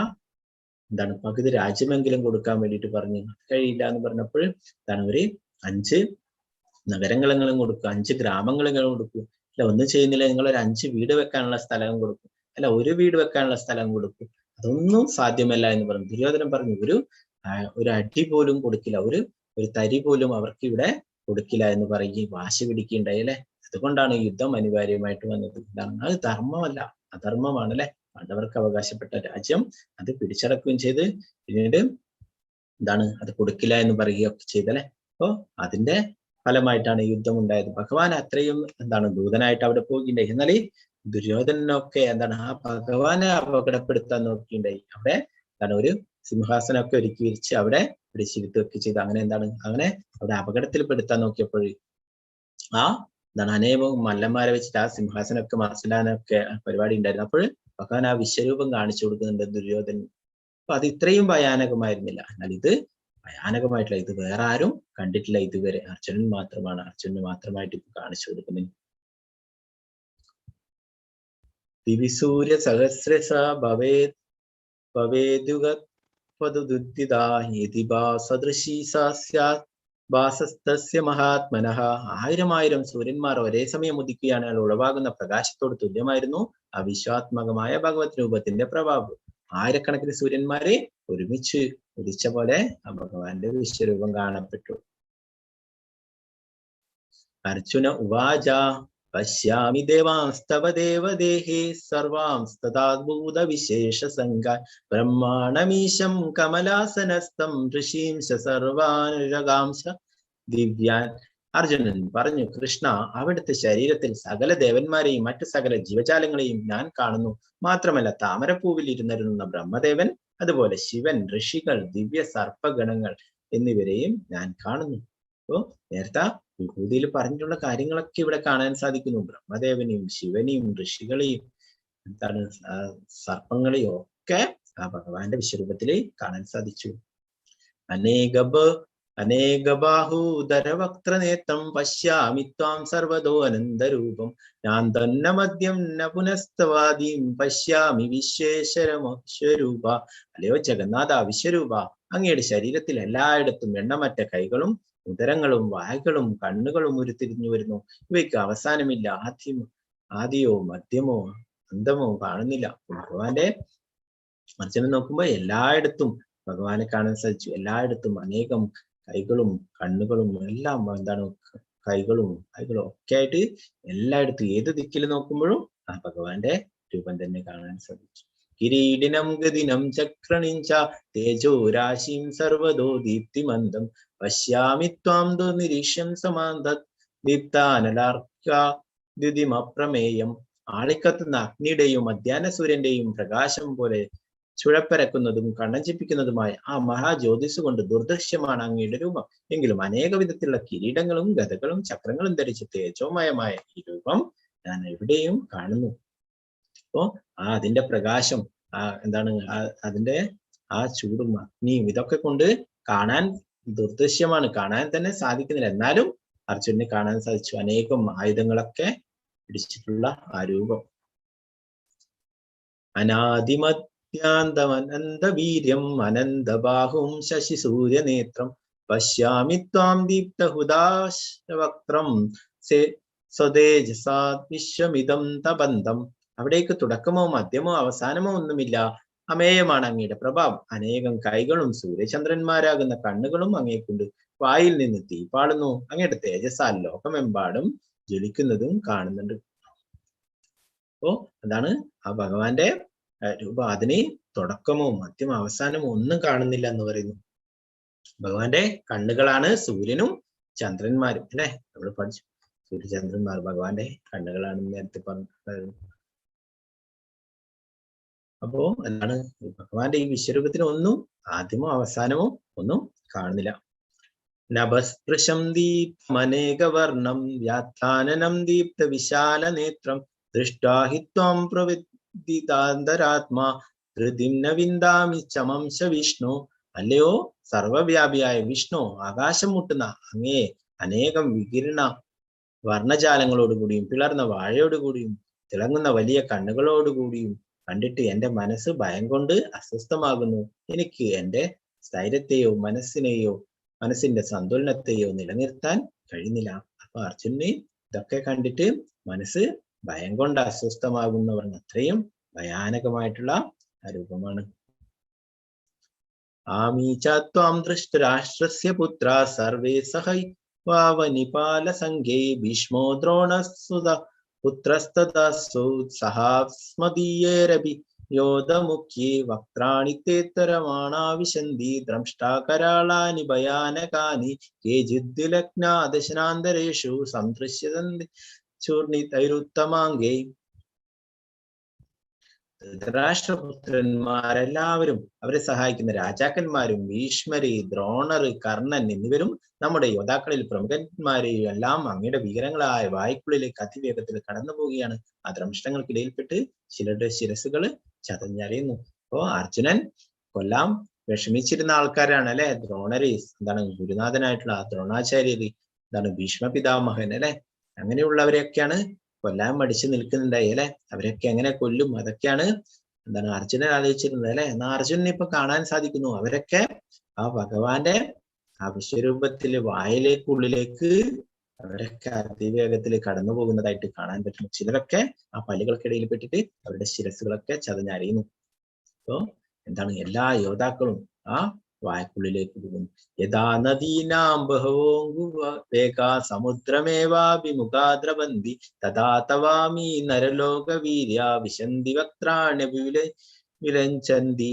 എന്താണ് പകുതി രാജ്യമെങ്കിലും കൊടുക്കാൻ വേണ്ടിയിട്ട് പറഞ്ഞു. കഴിയില്ല എന്ന് പറഞ്ഞപ്പോൾ എന്താണ് ഒരു 5 നഗരങ്ങളെങ്കിലും കൊടുക്കും, 5 ഗ്രാമങ്ങളെങ്കിലും കൊടുക്കും അല്ല. ഒന്നും ചെയ്യുന്നില്ല, നിങ്ങൾ ഒരു 5 വീട് വെക്കാനുള്ള സ്ഥലം കൊടുക്കും അല്ല, ഒരു വീട് വെക്കാനുള്ള സ്ഥലം കൊടുക്കും. അതൊന്നും സാധ്യമല്ല എന്ന് പറഞ്ഞു. ദുര്യോധനൻ പറഞ്ഞു ഒരു അടി പോലും കൊടുക്കില്ല, ഒരു തരി പോലും അവർക്ക് ഇവിടെ കൊടുക്കില്ല എന്ന് പറയുകയും വാശി പിടിക്കുകയുണ്ടായി അല്ലെ. അതുകൊണ്ടാണ് യുദ്ധം അനിവാര്യമായിട്ട് വന്നത്. അത് ധർമ്മമല്ല, അധർമ്മമാണ് അല്ലെ. പാണ്ഡവർക്ക് അവകാശപ്പെട്ട രാജ്യം അത് പിടിച്ചടക്കുകയും ചെയ്ത് പിന്നീട് എന്താണ് അത് കൊടുക്കില്ല എന്ന് പറയുകയൊക്കെ ചെയ്തല്ലേ. അപ്പോ അതിന്റെ ഫലമായിട്ടാണ് യുദ്ധം ഉണ്ടായത്. ഭഗവാൻ അത്രയും എന്താണ് ദൂതനായിട്ട് അവിടെ പോവുകയുണ്ടായി. എന്നാൽ ദുര്യോധനനൊക്കെ എന്താണ് ആ ഭഗവാനെ അപകടപ്പെടുത്താൻ നോക്കിയിട്ടുണ്ടായി. അവിടെ എന്താണ് ഒരു സിംഹാസനമൊക്കെ ഒരുക്കി വിരിച്ച് അവിടെ പിടിച്ചിരുത്തുകയൊക്കെ ചെയ്ത് അങ്ങനെ അങ്ങനെ അവിടെ അപകടത്തിൽപ്പെടുത്താൻ നോക്കിയപ്പോൾ എന്താണ് അനേകം മല്ലന്മാരെ വെച്ചിട്ട് ആ സിംഹാസനമൊക്കെ മറിച്ചിടാനൊക്കെ പരിപാടി ഉണ്ടായിരുന്നു. അപ്പോൾ ഭഗവാൻ ആ വിശ്വരൂപം കാണിച്ചു കൊടുക്കുന്നുണ്ട് ദുര്യോധനൻ. അപ്പൊ അത് ഇത്രയും ഭയാനകമായിരുന്നില്ല. എന്നാൽ ഇത് ഭയാനകമായിട്ടുള്ള, ഇത് വേറെ ആരും കണ്ടിട്ടില്ല ഇതുവരെ, അർജുനൻ മാത്രമാണ്, അർജുനന് മാത്രമായിട്ട് ഇപ്പൊ കാണിച്ചു കൊടുക്കുന്നത്. ദിവ്യസൂര്യ സഹസ്രസ ഭാസസ്തസ്യ മഹാത്മനഃ. 1000 സൂര്യന്മാർ ഒരേ സമയം ഉദിക്കുകയാണ്, ഉളവാകുന്ന പ്രകാശത്തോട് തുല്യമായിരുന്നു ആ വിശ്വാത്മകമായ ഭഗവത് രൂപത്തിന്റെ പ്രഭാവം. 1000കണക്കിന് സൂര്യന്മാരെ ഒരുമിച്ച് ഉദിച്ച പോലെ ആ ഭഗവാന്റെ വിശ്വരൂപം കാണപ്പെട്ടു. അർജുന ഉവാച പശ്യാമി ദേവാംസ്തവ ദേവദേഹേ സർവാംസ്തദാദ്ഭൂത വിശേഷ സംഘാൻ ബ്രഹ്മാണമീശം കമലാസനസ്ഥം ഋഷീംശ സർവാനുരഗാംശ ദിവ്യാൻ. അർജുനൻ പറഞ്ഞു, കൃഷ്ണ, അവിടുത്തെ ശരീരത്തിൽ സകല ദേവന്മാരെയും മറ്റു സകല ജീവജാലങ്ങളെയും ഞാൻ കാണുന്നു. മാത്രമല്ല താമരപ്പൂവിൽ ഇരുന്നിരുന്ന ബ്രഹ്മദേവൻ, അതുപോലെ ശിവൻ, ഋഷികൾ, ദിവ്യ സർപ്പഗണങ്ങൾ എന്നിവരെയും ഞാൻ കാണുന്നു. അപ്പോ നേരത്തെ വിഭൂതിയിൽ പറഞ്ഞിട്ടുള്ള കാര്യങ്ങളൊക്കെ ഇവിടെ കാണാൻ സാധിക്കുന്നു. ബ്രഹ്മദേവനെയും ശിവനെയും ഋഷികളെയും എന്താണ് സർപ്പങ്ങളെയും ഒക്കെ ആ ഭഗവാന്റെ വിശ്വരൂപത്തിൽ കാണാൻ സാധിച്ചു. അനേകബാഹൂദരവക്ത്രനേത്രം പശ്യാമി ത്വാം സർവതോ അനന്തരൂപം ഞാൻ തന്ന മദ്യം ന പുനസ്തവാദീം പശ്യാമി വിശ്വേശ്വരമശ്വരൂപ. അല്ലയോ ജഗന്നാഥ വിശ്വരൂപ, അങ്ങയുടെ ശരീരത്തിൽ എല്ലായിടത്തും എണ്ണമറ്റ കൈകളും ഉദരങ്ങളും വായകളും കണ്ണുകളും ഉരുത്തിരിഞ്ഞു വരുന്നു. ഇവയ്ക്ക് അവസാനമില്ല, ആദിയോ മധ്യമോ അന്തമോ കാണുന്നില്ല. ഭഗവാന്റെ അർജുനൻ നോക്കുമ്പോ എല്ലായിടത്തും ഭഗവാനെ കാണാൻ സാധിച്ചു. എല്ലായിടത്തും അനേകം കൈകളും കണ്ണുകളും എല്ലാം കൈകളും ഒക്കെ ആയിട്ട് എല്ലായിടത്തും ഏത് ദിക്കിൽ നോക്കുമ്പോഴും ആ ഭഗവാന്റെ രൂപം തന്നെ കാണാൻ സാധിച്ചു. കിരീടിനം ഗദിനം ചക്രണിഞ്ച തേജോരാശിം സർവതോ ദീപ്തിമന്ദം പശ്യാമി ത്വാം ദുർനിരീക്ഷ്യം സമാന്തത് ദീപ്താനലാർക്ക ആളിക്കത്തുന്ന അഗ്നിയുടെയും മധ്യാഹ്ന സൂര്യന്റെയും പ്രകാശം പോലെ ചുഴപ്പരക്കുന്നതും കണ്ണഞ്ചിപ്പിക്കുന്നതുമായ ആ മഹാജ്യോതിസ് കൊണ്ട് ദുർദൃശ്യമാണ് അങ്ങയുടെ രൂപം. എങ്കിലും അനേക വിധത്തിലുള്ള കിരീടങ്ങളും ഗദകളും ചക്രങ്ങളും ധരിച്ച് തേജോമയമായ ഈ രൂപം ഞാൻ എവിടെയും കാണുന്നു. അപ്പോ അതിന്റെ പ്രകാശം, എന്താണ് അതിന്റെ ആ ചൂടും അഗ്നിയും ഇതൊക്കെ കൊണ്ട് കാണാൻ ദുർദൃശ്യമാണ്, കാണാൻ തന്നെ സാധിക്കുന്നില്ല. എന്നാലും അർജുനന് കാണാൻ സാധിച്ചു അനേകം ആയുധങ്ങളൊക്കെ പിടിച്ചിട്ടുള്ള ആ രൂപം. അനാദിമധ്യാന്തമനന്തവീര്യം അനന്തബാഹും ശശിസൂര്യനേത്രം പശ്യാമി ത്വാം ദീപ്തഹുദാശവക്ത്രം സ്വതേജസാ വിശ്വമിദം തബന്ധം. അവിടേക്ക് തുടക്കമോ മധ്യമോ അവസാനമോ ഒന്നുമില്ല. അമേയമാണ് അങ്ങയുടെ പ്രഭാവം. അനേകം കൈകളും സൂര്യചന്ദ്രന്മാരാകുന്ന കണ്ണുകളും അങ്ങേക്കുണ്ട്. വായിൽ നിന്ന് തീ പാടുന്നു. അങ്ങയുടെ തേജസ്സാൽ ലോകമെമ്പാടും ജ്വലിക്കുന്നതും കാണുന്നുണ്ട്. അപ്പോ അതാണ് ആ ഭഗവാന്റെ രൂപം. അതിന് തുടക്കമോ മധ്യമോ അവസാനമോ ഒന്നും കാണുന്നില്ല എന്ന് പറയുന്നു. ഭഗവാന്റെ കണ്ണുകളാണ് സൂര്യനും ചന്ദ്രന്മാരും, അല്ലെ? നമ്മൾ പഠിച്ചു സൂര്യചന്ദ്രന്മാർ ഭഗവാന്റെ കണ്ണുകളാണെന്ന് നേരത്തെ പറഞ്ഞു. അപ്പോ എന്താണ് ഭഗവാന്റെ ഈ വിശ്വരൂപത്തിന് ഒന്നും ആദ്യമോ അവസാനമോ ഒന്നും കാണുന്നില്ല. നഭസ്പൃശം ദീപ്തമനേകവർണം വ്യാഖ്യാനനം ദീപ്ത വിശാല നേത്രം ദൃഷ്ടാഹി ത്വം പ്രവിദിതാന്തരാത്മാ ധൃതിം ന വിന്ദാമി ചമംശ വിഷ്ണു. അല്ലയോ സർവവ്യാപിയായ വിഷ്ണു, ആകാശം മുട്ടുന്ന അങ്ങയെ അനേകം വികിരണ വർണ്ണജാലങ്ങളോടുകൂടിയും പിളർന്ന വാഴയോടുകൂടിയും തിളങ്ങുന്ന വലിയ കണ്ണുകളോടുകൂടിയും കണ്ടിട്ട് എന്റെ മനസ്സ് ഭയം കൊണ്ട് അസ്വസ്ഥമാകുന്നു. എനിക്ക് എന്റെ സ്ഥൈര്യത്തെയോ മനസ്സിന്റെ സന്തുലനത്തെയോ നിലനിർത്താൻ കഴിയുന്നില്ല. അപ്പൊ അർജുനന് ഇതൊക്കെ കണ്ടിട്ട് മനസ്സ് ഭയം കൊണ്ട് അസ്വസ്ഥമാകുന്നവർ അത്രയും ഭയാനകമായിട്ടുള്ള ആ രൂപമാണ്. ആമീചാത്വാം ദൃഷ്ടരാഷ്ട്രസ്യ പുത്ര സർവേ സഹൈവാവനിപാല സംഘേ ഭീഷ്മോ ദ്രോണസുത പുത്രസ്തദാസു സഹാസ്മദീയേരഭി യോധമുഖ്യേ വക്ത്രാണി തേത്തരമാണാ വിശന്തി ദ്രംഷ്ടാകരാളാനി ഭയാനകാനി കേചിദ്വിലഗ്നാ ദശനാന്തരേഷു സംദൃശ്യന്തി ചൂർണിതൈരുത്തമാംഗേ. ധൃതരാഷ്ട്രപുത്രന്മാരെല്ലാവരും അവരെ സഹായിക്കുന്ന രാജാക്കന്മാരും ഭീഷ്മര്, ദ്രോണര്, കർണൻ എന്നിവരും നമ്മുടെ യോദ്ധാക്കളിൽ പ്രമുഖന്മാരെയും എല്ലാം അങ്ങയുടെ ഭീകരങ്ങളായ വായ്ക്കുള്ളിലേക്ക് അതിവേഗത്തിൽ കടന്നു പോവുകയാണ്. ആ ദ്രംഷ്ടങ്ങൾക്കിടയിൽപ്പെട്ട് ചിലരുടെ ശിരസുകൾ ചതഞ്ഞറിയുന്നു. അപ്പോ അർജുനൻ കൊല്ലാം വിഷമിച്ചിരുന്ന ആൾക്കാരാണ്, അല്ലെ? ദ്രോണര്, എന്താണ് ഗുരുനാഥനായിട്ടുള്ള ദ്രോണാചാര്യര്, എന്താണ് ഭീഷ്മ പിതാമഹൻ, അല്ലെ? അങ്ങനെയുള്ളവരെയൊക്കെയാണ് കൊല്ലാൻ മടിച്ചു നിൽക്കുന്നുണ്ടായി, അല്ലെ? അവരൊക്കെ എങ്ങനെ കൊല്ലും? അതൊക്കെയാണ് എന്താണ് അർജുനൻ ആലോചിച്ചിരുന്നത്, അല്ലെ? എന്നാൽ അർജുനനെ ഇപ്പൊ കാണാൻ സാധിക്കുന്നു. അവരൊക്കെ ആ ഭഗവാന്റെ ആ വിശ്വരൂപത്തില് വായിലേക്കുള്ളിലേക്ക് അവരൊക്കെ അതിവേഗത്തിൽ കടന്നു പോകുന്നതായിട്ട് കാണാൻ പറ്റുന്നു. ചിലരൊക്കെ ആ പല്ലുകൾക്കിടയിൽ പെട്ടിട്ട് അവരുടെ ശിരസുകളൊക്കെ ചതഞ്ഞറിയുന്നു. അപ്പോ എന്താണ് എല്ലാ യോദ്ധാക്കളും ആ വായ്ക്കുള്ളിലേക്ക് പോകുന്നു. യഥാ നദീനാം ബഹവോംഗുവേഗാ സമുദ്രമേവാഭിമുഖാ ദ്രവന്തി തഥാ തവാമി നരലോക വീര്യ വിശന്തി വക്ത്രാണ്യ വിലഞ്ചന്തി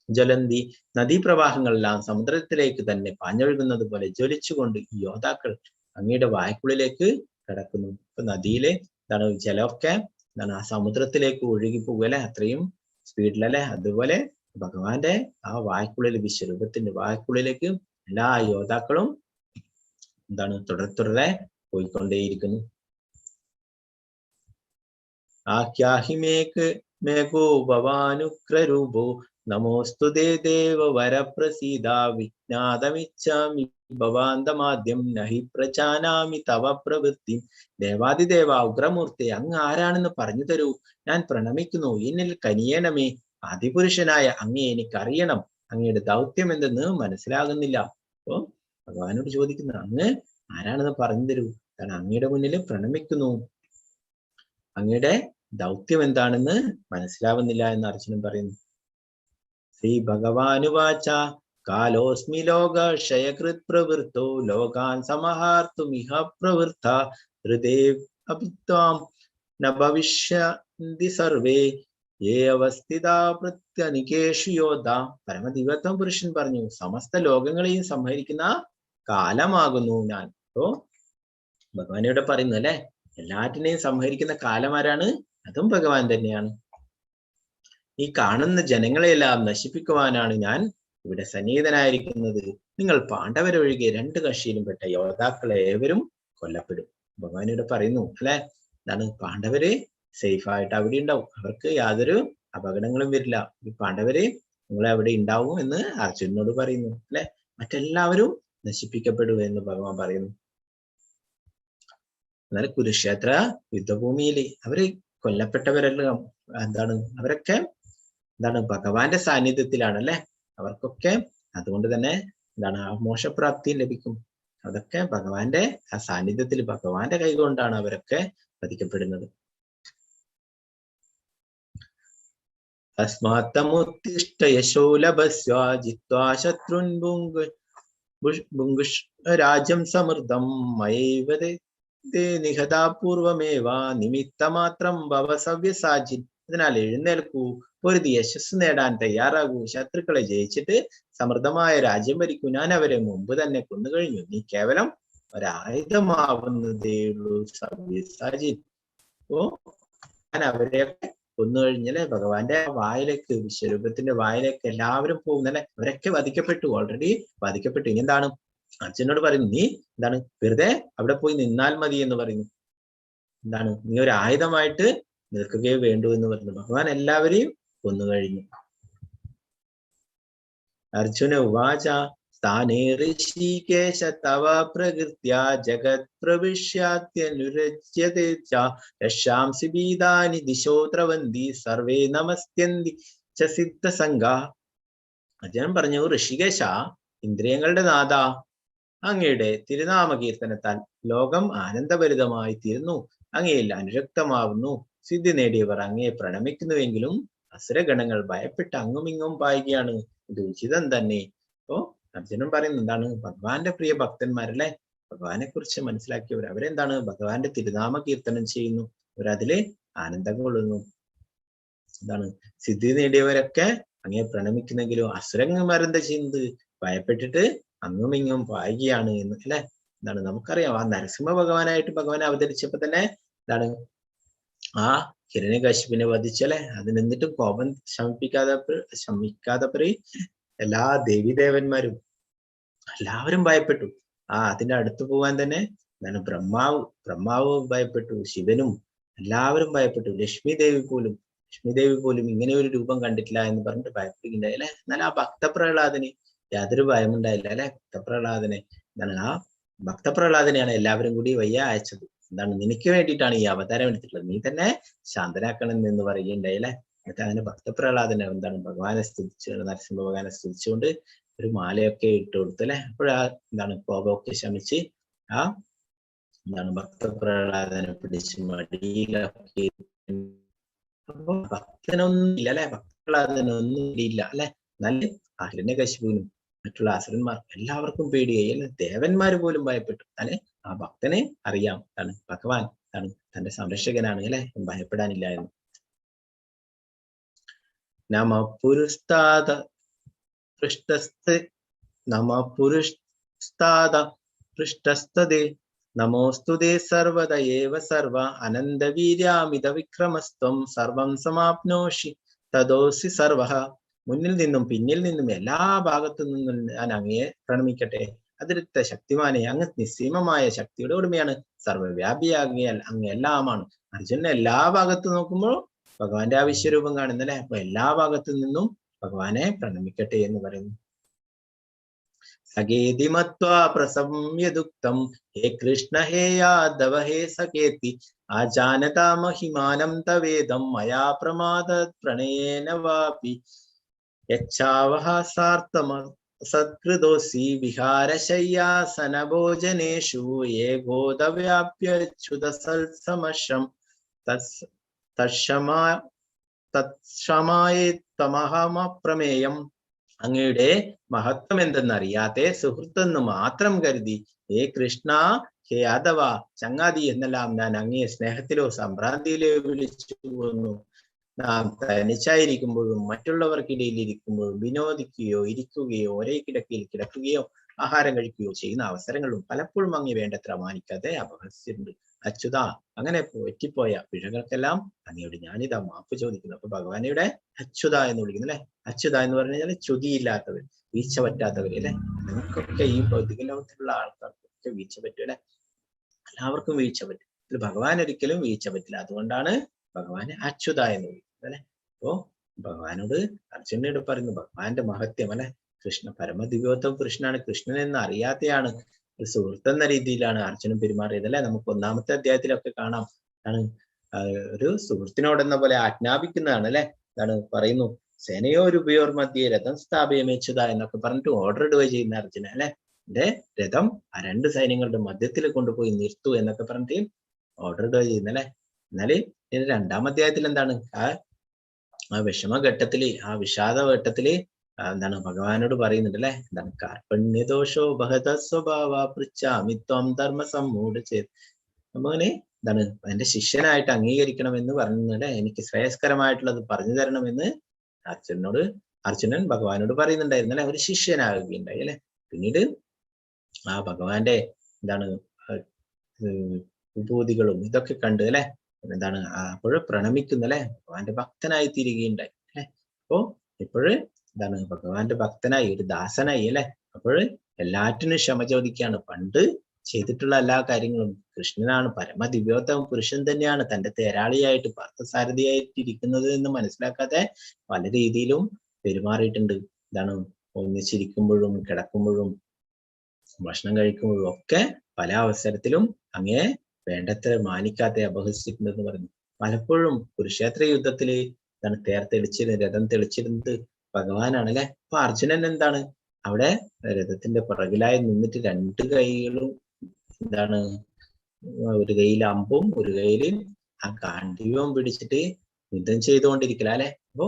ജ്വലന്തി. നദീപ്രവാഹങ്ങളെല്ലാം സമുദ്രത്തിലേക്ക് തന്നെ പാഞ്ഞൊഴുകുന്നത് പോലെ ജ്വലിച്ചുകൊണ്ട് ഈ യോദ്ധാക്കൾ അങ്ങയുടെ വായ്ക്കുള്ളിലേക്ക് കിടക്കുന്നു. ഇപ്പൊ നദിയിലെ എന്താണ് ജലമൊക്കെ എന്താണ് ആ സമുദ്രത്തിലേക്ക് ഒഴുകി പോകുക, അത്രയും സ്പീഡിലല്ലേ? അതുപോലെ ഭഗവാന്റെ ആ വായ്ക്കുള്ളിൽ, വിശ്വരൂപത്തിന്റെ വായ്ക്കുള്ളിലേക്ക് എല്ലാ യോദ്ധാക്കളും എന്താണ് തുടരെ പോയിക്കൊണ്ടേയിരിക്കുന്നു. ആഖ്യാഹിമേക് മേഘോ ഭവാനുഗ്രരൂപോ നമോസ്തുതേ ദേവ വരപ്രസീദ വിജ്ഞാതമിച്ഛാമി ഭവാന്തമാദ്യം നഹി പ്രജാനാമി തവ പ്രവൃത്തി. ദേവാദിദേവ ഉഗ്രമൂർത്തി, അങ്ങ് ആരാണെന്ന് പറഞ്ഞു തരൂ, ഞാൻ പ്രണമിക്കുന്നു. എന്നിൽ കനിയണമേ. ആദിപുരുഷനായ അങ്ങയെ എനിക്കറിയണം. അങ്ങയുടെ ദൗത്യം എന്തെന്ന് മനസ്സിലാകുന്നില്ല. അപ്പോ ഭഗവാനോട് ചോദിക്കുന്നു, അങ്ങ് ആരാണെന്ന് പറഞ്ഞു തരൂ, കാരണം അങ്ങയുടെ മുന്നിൽ പ്രണമിക്കുന്നു. അങ്ങയുടെ ദൗത്യം എന്താണെന്ന് മനസ്സിലാവുന്നില്ല എന്ന് അർജുനൻ പറയുന്നു. ശ്രീ ഭഗവാനുവാച കാലോസ്മി ലോകക്ഷയകൃത് പ്രവൃത്തോ ലോകാൻ സമഹാർത്തുമിഹ പ്രവൃത്ത ഹൃദേ അഭിത്വാം ന സർവേ യേ അവസ്ഥിത പ്രത്യനികേഷു യോധ. പരമദിവ്യത്വം പുരുഷൻ പറഞ്ഞു, സമസ്ത ലോകങ്ങളെയും സംഹരിക്കുന്ന കാലമാകുന്നു ഞാൻ. അപ്പോ ഭഗവാൻ ഇവിടെ പറയുന്നു അല്ലെ, എല്ലാറ്റിനെയും സംഹരിക്കുന്ന കാലം ആരാണ്? അതും ഭഗവാൻ തന്നെയാണ്. ഈ കാണുന്ന ജനങ്ങളെയെല്ലാം നശിപ്പിക്കുവാനാണ് ഞാൻ ഇവിടെ സന്നിഹിതനായിരിക്കുന്നത്. നിങ്ങൾ പാണ്ഡവരൊഴികെ 2 കക്ഷിയിലും പെട്ട യോദ്ധാക്കളെ ഏവരും കൊല്ലപ്പെടും. ഭഗവാൻ ഇവിടെ പറയുന്നു അല്ലെ, എന്താണ്, പാണ്ഡവര് സേഫ് ആയിട്ട് അവിടെ ഉണ്ടാവും, അവർക്ക് യാതൊരു അപകടങ്ങളും വരില്ല. ഈ പാണ്ഡവര് നിങ്ങൾ അവിടെ ഉണ്ടാവും എന്ന് അർജുനനോട് പറയുന്നു അല്ലെ. മറ്റെല്ലാവരും നശിപ്പിക്കപ്പെടും എന്ന് ഭഗവാൻ പറയുന്നു. എന്നാൽ കുരുക്ഷേത്ര യുദ്ധഭൂമിയില് അവര് കൊല്ലപ്പെട്ടവരെല്ലാം എന്താണ്, അവരൊക്കെ എന്താണ്, ഭഗവാന്റെ സാന്നിധ്യത്തിലാണ് അല്ലെ. അവർക്കൊക്കെ അതുകൊണ്ട് തന്നെ എന്താണ്, മോക്ഷപ്രാപ്തി ലഭിക്കും. അതൊക്കെ ഭഗവാന്റെ ആ സാന്നിധ്യത്തിൽ, ഭഗവാന്റെ കൈകൊണ്ടാണ് അവരൊക്കെ വധിക്കപ്പെടുന്നത്. തസ്മാത്തമുത്തിഷ്ഠ യശോ ലഭസ്വ ജിത്വാ ശത്രുൻ ഭുങ്കുഷ് രാജ്യം സമൃദ്ധം മയൈവ തേ നിഹതാ പൂർവമേവ നിമിത്തമാത്രം ഭവ സവ്യസാചിൻ. അതിനാൽ എഴുന്നേൽക്കൂ, പൊരുതി യശസ് നേടാൻ തയ്യാറാകൂ, ശത്രുക്കളെ ജയിച്ചിട്ട് സമൃദ്ധമായ രാജ്യം ഭരിക്കൂ. ഞാൻ അവരെ മുമ്പ് തന്നെ കൊന്നുകഴിഞ്ഞു, നീ കേവലം ഒരായുധമാവുന്നതേയുള്ളൂ സവ്യസാചിൻ. അപ്പോ ഞാൻ അവരെയൊക്കെ കൊന്നുകഴിഞ്ഞാല് ഭഗവാന്റെ വായിലേക്ക്, വിശ്വരൂപത്തിന്റെ വായിലേക്ക് എല്ലാവരും പോകുന്നല്ലേ. അവരൊക്കെ വധിക്കപ്പെട്ടു, ഓൾറെഡി വധിക്കപ്പെട്ടു. ഇനി എന്താണ് അർജുനോട് പറയുന്നു, നീ എന്താണ് വെറുതെ അവിടെ പോയി നിന്നാൽ മതി എന്ന് പറയുന്നു. എന്താണ്, നീ ഒരു ആയുധമായിട്ട് നിൽക്കുകയേ വേണ്ടൂ എന്ന് പറഞ്ഞു. ഭഗവാൻ എല്ലാവരെയും കൊന്നുകഴിഞ്ഞു. അർജുന ഉവാച സ്ഥാനേ ഋഷികേശ തവ പ്രകൃത്യ ജഗത് പ്രവിശ്യാത്യനുരജ്യതേ രക്ഷാംസി ബീതാനി ദിശോ ദ്രവന്തി സർവേ നമസ്ത്യന്തി ച സിദ്ധസംഗ. അർജുനൻ പറഞ്ഞു, ഋഷികേശ, ഇന്ദ്രിയങ്ങളുടെ നാഥ, അങ്ങയുടെ തിരുനാമ കീർത്തനത്താൽ ലോകം ആനന്ദഭരിതമായി തീരുന്നു, അങ്ങയിൽ അനുരക്തമാവുന്നു. സിദ്ധി നേടിയവർ അങ്ങയെ പ്രണമിക്കുന്നുവെങ്കിലും അസുരഗണങ്ങൾ ഭയപ്പെട്ട് അങ്ങുമിങ്ങും പായുകയാണ്. ഇത് ഉചിതം തന്നെ. അപ്പോ അർജുനൻ പറയുന്നത് എന്താണ്, ഭഗവാന്റെ പ്രിയ ഭക്തന്മാരല്ലേ, ഭഗവാനെ കുറിച്ച് മനസ്സിലാക്കിയവർ, അവരെന്താണ് ഭഗവാന്റെ തിരുനാമ കീർത്തനം ചെയ്യുന്നു, അവരതില് ആനന്ദം കൊള്ളുന്നു. എന്താണ്, സിദ്ധി നേടിയവരൊക്കെ അങ്ങയെ പ്രണമിക്കുന്നെങ്കിലും അസുരന്മാരെന്താ ചെയ്യുന്നത്, ഭയപ്പെട്ടിട്ട് അങ്ങുമിങ്ങും പായുകയാണ് എന്ന് അല്ലെ. എന്താണ്, നമുക്കറിയാം, ആ നരസിംഹ ഭഗവാനായിട്ട് ഭഗവാൻ അവതരിച്ചപ്പോ തന്നെ എന്താണ്, ആ ഹിരണ്യകശിപിനെ വധിച്ചല്ലേ. അതിനെന്നിട്ടും കോപം ശമിക്കാതെ എല്ലാ ദേവീദേവന്മാരും എല്ലാവരും ഭയപ്പെട്ടു. അതിന്റെ അടുത്ത് പോകാൻ തന്നെ എന്താണ്, ബ്രഹ്മാവ് ഭയപ്പെട്ടു, ശിവനും എല്ലാവരും ഭയപ്പെട്ടു. ലക്ഷ്മി ദേവി പോലും ഇങ്ങനെ ഒരു രൂപം കണ്ടിട്ടില്ല എന്ന് പറഞ്ഞിട്ട് ഭയപ്പെടുകയുണ്ടായി അല്ലെ. എന്നാൽ ആ ഭക്തപ്രഹ്ലാദന് യാതൊരു ഭയമുണ്ടായില്ല അല്ലെ. ആ ഭക്തപ്രഹ്ലാദനെയാണ് എല്ലാവരും കൂടി വയ്യ അയച്ചത്. എന്താണ്, നിനക്ക് വേണ്ടിയിട്ടാണ് ഈ അവതാരം എടുത്തിട്ടുള്ളത്, നീ തന്നെ ശാന്തനാക്കണം എന്ന് പറയുകയുണ്ടായി അല്ലെ. എന്നിട്ട് അങ്ങനെ ഭക്തപ്രഹ്ലാദനെ എന്താണ് ഭഗവാനെ സ്തുതിച്ചുകൊണ്ട്, നരസിംഹ ഭഗവാനെ സ്തുതിച്ചുകൊണ്ട് ഒരു മാലയൊക്കെ ഇട്ട് കൊടുത്തു അല്ലെ. എന്താണ് കോപമൊക്കെ ശമിച്ച് എന്താണ് ഭക്തപ്രഹ്ലാദനെ പിടിച്ച് മടിയിലാക്കി. അപ്പൊ ഭക്തനൊന്നും ഇല്ല അല്ലെ, ഭക്തപ്രഹ്ലാദനൊന്നും ഇല്ല അല്ലെ. നല്ല ഹിരണ്യകശിപുവിനും മറ്റുള്ള അസുരന്മാർ എല്ലാവർക്കും പേടിയായി അല്ലെ. ദേവന്മാര് പോലും ഭയപ്പെട്ടു അല്ലെ. ആ ഭക്തനെ അറിയാം ഭഗവാൻ തന്റെ സംരക്ഷകനാണ് അല്ലെ, ഭയപ്പെടാനില്ല എന്ന്. നമ പുരുസ്താദ പൃഷ്ടസ്തദേ നമോസ്തുതേ സർവദ ഏവ സർവ അനന്തവീര്യാമിത വിക്രമസ്ത്വം സർവം സമാപ്നോഷി തദോസി സർവഃ. മുന്നിൽ നിന്നും പിന്നിൽ നിന്നും എല്ലാ ഭാഗത്തു നിന്നും ഞാൻ അങ്ങയെ പ്രണമിക്കട്ടെ. അതിരുത്ത ശക്തിമാനെ, അങ്ങ് നിസ്സീമമായ ശക്തിയുടെ ഉടമയാണ്, സർവ്വവ്യാപിയാകിയാൽ അങ്ങ് എല്ലാമാണ്. അർജുനൻ എല്ലാ ഭാഗത്തു നോക്കുമ്പോൾ ഭഗവാന്റെ ആ വിശ്വരൂപം കാണുന്നല്ലേ. അപ്പൊ എല്ലാ ഭാഗത്തു നിന്നും ഭഗവാനെ പ്രണമിക്കട്ടെ എന്ന് പറയുന്നു. സഖേതി മത്വാ പ്രസംയദുക്തം ഹേ കൃഷ്ണ ഹേ യാദവ ഹേ സഖേതി ആജാനതാ മഹിമാനം തവേദം മയാ പ്രമാദത് പ്രണയേന വാപി യച്ഛാവഹാസാർത്ഥമ സത്കൃതോസി വിഹാരശയ്യാസന ഭോജനേഷു ഏകോദവ്യാപ്യച്യുതസൽസമശ്രം തത്ക്ഷമായേത്തമഹമപ്രമേയം. അങ്ങയുടെ മഹത്വം എന്തെന്നറിയാതെ സുഹൃത്തെന്ന് മാത്രം കരുതി ഹേ കൃഷ്ണ ഹേ യാദവ, ചങ്ങാതി എന്നെല്ലാം ഞാൻ അങ്ങയെ സ്നേഹത്തിലോ സംഭ്രാന്തിയിലോ വിളിച്ചു പോന്നു. നാം തനിച്ചായിരിക്കുമ്പോഴും മറ്റുള്ളവർക്കിടയിൽ ഇരിക്കുമ്പോഴും വിനോദിക്കുകയോ ഇരിക്കുകയോ ഒരേ കിടക്കയിൽ കിടക്കുകയോ ആഹാരം കഴിക്കുകയോ ചെയ്യുന്ന അവസരങ്ങളും പലപ്പോഴും അങ്ങ് വേണ്ടത്ര മാനിക്കാതെ അപഹസിച്ചിട്ടുണ്ട്. അച്യുത, അങ്ങനെ പറ്റിപ്പോയ പിഴകൾക്കെല്ലാം അങ്ങയോട് ഞാനിതാ മാപ്പ് ചോദിക്കുന്നു. അപ്പൊ ഭഗവാനിയുടെ അച്യുത എന്ന് വിളിക്കുന്നു അല്ലെ. അച്യുത എന്ന് പറഞ്ഞു കഴിഞ്ഞാൽ ചുതിയില്ലാത്തവർ, വീഴ്ച പറ്റാത്തവർ അല്ലെ. നമുക്കൊക്കെ ഈ ഭൗതിക ലോകത്തിലുള്ള ആൾക്കാർക്കൊക്കെ വീഴ്ച പറ്റും അല്ലെ. എല്ലാവർക്കും വീഴ്ച പറ്റും. ഇതിൽ ഭഗവാൻ ഒരിക്കലും വീഴ്ച പറ്റില്ല. അതുകൊണ്ടാണ് ഭഗവാനെ അച്യുത എന്ന് വിളിക്കുന്നത് അല്ലെ. അപ്പോ ഭഗവാനോട് അർജുനോട് പറയുന്നു ഭഗവാന്റെ മഹത്യം അല്ലെ. കൃഷ്ണ പരമദിവ്യോത്തം കൃഷ്ണനാണ്. കൃഷ്ണൻ എന്ന് അറിയാതെയാണ്, ഒരു സുഹൃത്ത് എന്ന രീതിയിലാണ് അർജുനൻ പെരുമാറിയത് അല്ലെ. നമുക്ക് 1-ാമത്തെ അധ്യായത്തിലൊക്കെ കാണാം. ആണ് ഒരു സുഹൃത്തിനോടെന്ന പോലെ ആജ്ഞാപിക്കുന്നതാണ് അല്ലെ. എന്താണ് പറയുന്നു, സേനയോ രൂപയോർ മധ്യേ രഥം സ്ഥാപയമേച്ചത എന്നൊക്കെ പറഞ്ഞിട്ട് ഓർഡർ ഇടുക ചെയ്യുന്ന അർജുന അല്ലെ. എന്റെ രഥം ആ 2 സൈന്യങ്ങളുടെ മധ്യത്തിൽ കൊണ്ടുപോയി നിർത്തൂ എന്നൊക്കെ പറഞ്ഞിട്ട് ഓർഡർ ഇടുക ചെയ്യുന്ന അല്ലെ. എന്നാല് 2-ാം അധ്യായത്തിൽ എന്താണ് ആ വിഷമഘട്ടത്തില്, ആ വിഷാദഘട്ടത്തില് എന്താണ് ഭഗവാനോട് പറയുന്നുണ്ട് അല്ലെ. എന്താണ് കാർപ്പണ്യദോഷോ ബഹത സ്വഭാവ പൃച്ഛാമിത്വം ധർമ്മ സമ്മൂഢ ചേത്. അങ്ങനെ എന്താണ് എന്റെ ശിഷ്യനായിട്ട് അംഗീകരിക്കണമെന്ന് പറഞ്ഞിട്ട് എനിക്ക് ശ്രേയസ്കരമായിട്ടുള്ളത് പറഞ്ഞു തരണമെന്ന് അർജുനൻ ഭഗവാനോട് പറയുന്നുണ്ടായിരുന്നു അല്ലെ. ഒരു ശിഷ്യനാകുകയുണ്ടായി അല്ലെ. പിന്നീട് ആ ഭഗവാന്റെ എന്താണ് വിഭൂതികളും ഇതൊക്കെ കണ്ട് അല്ലെ, എന്താണ് അപ്പോഴ് പ്രണമിക്കുന്നു അല്ലെ, ഭഗവാന്റെ ഭക്തനായി തീരുകയുണ്ടായി അല്ലെ. അപ്പോ ഇപ്പോഴ് എന്താണ് ഭഗവാന്റെ ഭക്തനായി, ഒരു ദാസനായി അല്ലെ. അപ്പോഴ് എല്ലാറ്റിനും ക്ഷമ ചോദിക്കുകയാണ്. പണ്ട് ചെയ്തിട്ടുള്ള എല്ലാ കാര്യങ്ങളും, കൃഷ്ണനാണ് പരമദിവ്യോത്തമ പുരുഷൻ തന്നെയാണ് തന്റെ തേരാളിയായിട്ട് പാർത്ഥസാരഥിയായിട്ട് ഇരിക്കുന്നത് എന്ന് മനസ്സിലാക്കാതെ പല രീതിയിലും പെരുമാറിയിട്ടുണ്ട്. എന്താണ് ഒന്നിച്ചിരിക്കുമ്പോഴും കിടക്കുമ്പോഴും ഭക്ഷണം കഴിക്കുമ്പോഴും ഒക്കെ പല അവസരത്തിലും അങ്ങേ വേണ്ടത്ര മാനിക്കാതെ അപഹസിച്ചിട്ടുണ്ടെന്ന് പറഞ്ഞു. പലപ്പോഴും കുരുക്ഷേത്ര യുദ്ധത്തില് എന്താണ് രഥം തെളിച്ചിരുന്നത് ഭഗവാനാണ് അല്ലെ. അപ്പൊ അർജുനൻ എന്താണ് അവിടെ രഥത്തിന്റെ പുറകിലായി നിന്നിട്ട് 2 കൈകളും എന്താണ്, ഒരു കയ്യിൽ അമ്പും ഒരു കയ്യിൽ ആ ഗാണ്ഡീവം പിടിച്ചിട്ട് യുദ്ധം ചെയ്തുകൊണ്ടിരിക്കല അല്ലെ. അപ്പൊ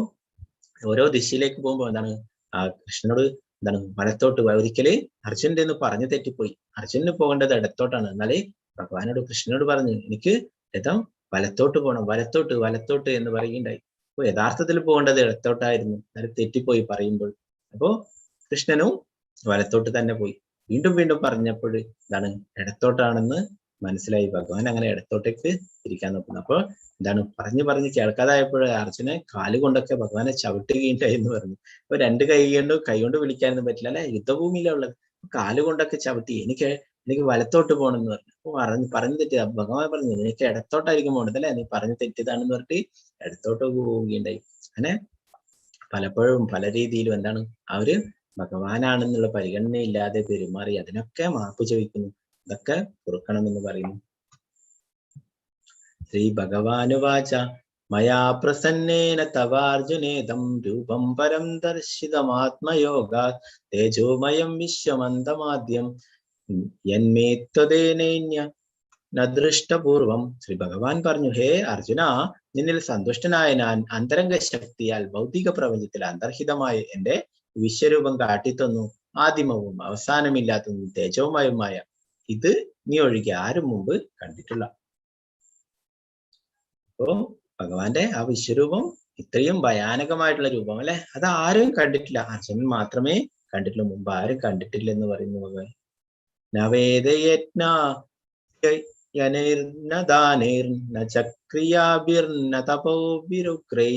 ഓരോ ദിശയിലേക്ക് പോകുമ്പോ എന്താണ് ആ കൃഷ്ണനോട് എന്താണ് വലത്തോട്ട്, ഒരിക്കല് അർജുനന്റെ എന്ന് പറഞ്ഞു തെറ്റിപ്പോയി. അർജുനന് പോകേണ്ടത് ഇടത്തോട്ടാണ്. എന്നാല് ഭഗവാനോട് കൃഷ്ണനോട് പറഞ്ഞു എനിക്ക് രഥം വലത്തോട്ട് പോകണം, വലത്തോട്ട് വലത്തോട്ട് എന്ന് പറയുകയുണ്ടായി. അപ്പൊ യഥാർത്ഥത്തിൽ പോകേണ്ടത് ഇടത്തോട്ടായിരുന്നു, എന്നാലും തെറ്റിപ്പോയി പറയുമ്പോൾ. അപ്പോ കൃഷ്ണനും വലത്തോട്ട് തന്നെ പോയി. വീണ്ടും വീണ്ടും പറഞ്ഞപ്പോൾ എന്താണ് ഇടത്തോട്ടാണെന്ന് മനസ്സിലായി. ഭഗവാൻ അങ്ങനെ ഇടത്തോട്ടേക്ക് തിരിക്കാൻ നോക്കുന്നു. അപ്പോൾ എന്താണ് പറഞ്ഞ് കേൾക്കാതായപ്പോൾ അർജുനൻ കാലുകൊണ്ടൊക്കെ ഭഗവാനെ ചവിട്ടുകയുണ്ടായി എന്ന് പറഞ്ഞു. അപ്പൊ 2 കൈ കൊണ്ട് വിളിക്കാനൊന്നും പറ്റില്ല അല്ലെ, യുദ്ധഭൂമിയിലുള്ളത്. കാലുകൊണ്ടൊക്കെ ചവിട്ടി എനിക്ക് വലത്തോട്ട് പോകണം എന്ന് പറഞ്ഞു. അപ്പൊ പറഞ്ഞു തെറ്റിയതാ. ഭഗവാൻ പറഞ്ഞു എനിക്ക് ഇടത്തോട്ടായിരിക്കും പോകേണ്ടത് അല്ലെ, നീ പറഞ്ഞു തെറ്റിയതാണെന്ന് പറഞ്ഞിട്ട് ഇടത്തോട്ട് പോവുകയുണ്ടായി. അങ്ങനെ പലപ്പോഴും പല രീതിയിലും എന്താണ് അവര് ഭഗവാനാണെന്നുള്ള പരിഗണനയില്ലാതെ പെരുമാറി. അതിനൊക്കെ മാപ്പ് ചോദിക്കുന്നു. ഇതൊക്കെ പൊറുക്കണമെന്ന് പറയുന്നു. ശ്രീ ഭഗവാനുവാച മയാ പ്രസന്നേന തവാർജുനേദം രൂപം പരം ദർശിതമാത്മയോഗാത് തേജോമയം വിശ്വമന്തമാദ്യം യന്മേ ത്വദേനൈന്യ നദൃഷ്ടപൂർവം. ശ്രീ ഭഗവാൻ പറഞ്ഞു, ഹേ അർജുന, നിന്നിൽ സന്തുഷ്ടനായ ഞാൻ അന്തരംഗ ശക്തിയാൽ ഭൗതിക പ്രപഞ്ചത്തിൽ അന്തർഹിതമായ എന്റെ വിശ്വരൂപം കാട്ടിത്തന്നു. ആദിമവും അവസാനമില്ലാത്തതും തേജോമയവുമായ ഇത് നീ ഒഴികെ ആരും മുമ്പ് കണ്ടിട്ടില്ല. അപ്പോ ഭഗവാന്റെ ആ വിശ്വരൂപം ഇത്രയും ഭയാനകമായിട്ടുള്ള രൂപം അല്ലെ, അത് ആരും കണ്ടിട്ടില്ല. അർജുനൻ മാത്രമേ കണ്ടിട്ടുള്ളൂ, മുമ്പ് ആരും കണ്ടിട്ടില്ല എന്ന് പറയുന്നു ഭഗവാൻ. നവേദയജ്ഞ യനൈർന ചക്രിയാഭിർന തപോഭിരുക്രൈ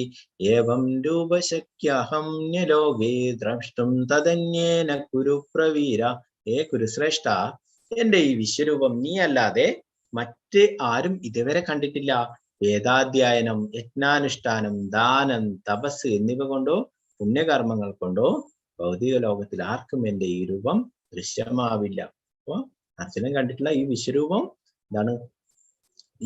ഏവം രൂപശക്യഹം ന്യലോകേ ദ്രഷ്ടും തദന്യേന കുരു പ്രവീര. ഏ കുരുശ്രേഷ്ഠ, എന്റെ ഈ വിശ്വരൂപം നീ അല്ലാതെ മറ്റ് ആരും ഇതുവരെ കണ്ടിട്ടില്ല. വേദാധ്യയനം, യജ്ഞാനുഷ്ഠാനം, ദാനം, തപസ് എന്നിവ കൊണ്ടോ പുണ്യകർമ്മങ്ങൾ കൊണ്ടോ ഭൗതിക ലോകത്തിൽ ആർക്കും എന്റെ ഈ രൂപം ദൃശ്യമാവില്ല. അപ്പൊ അർജുനൻ കണ്ടിട്ടുള്ള ഈ വിശ്വരൂപം എന്താണ്,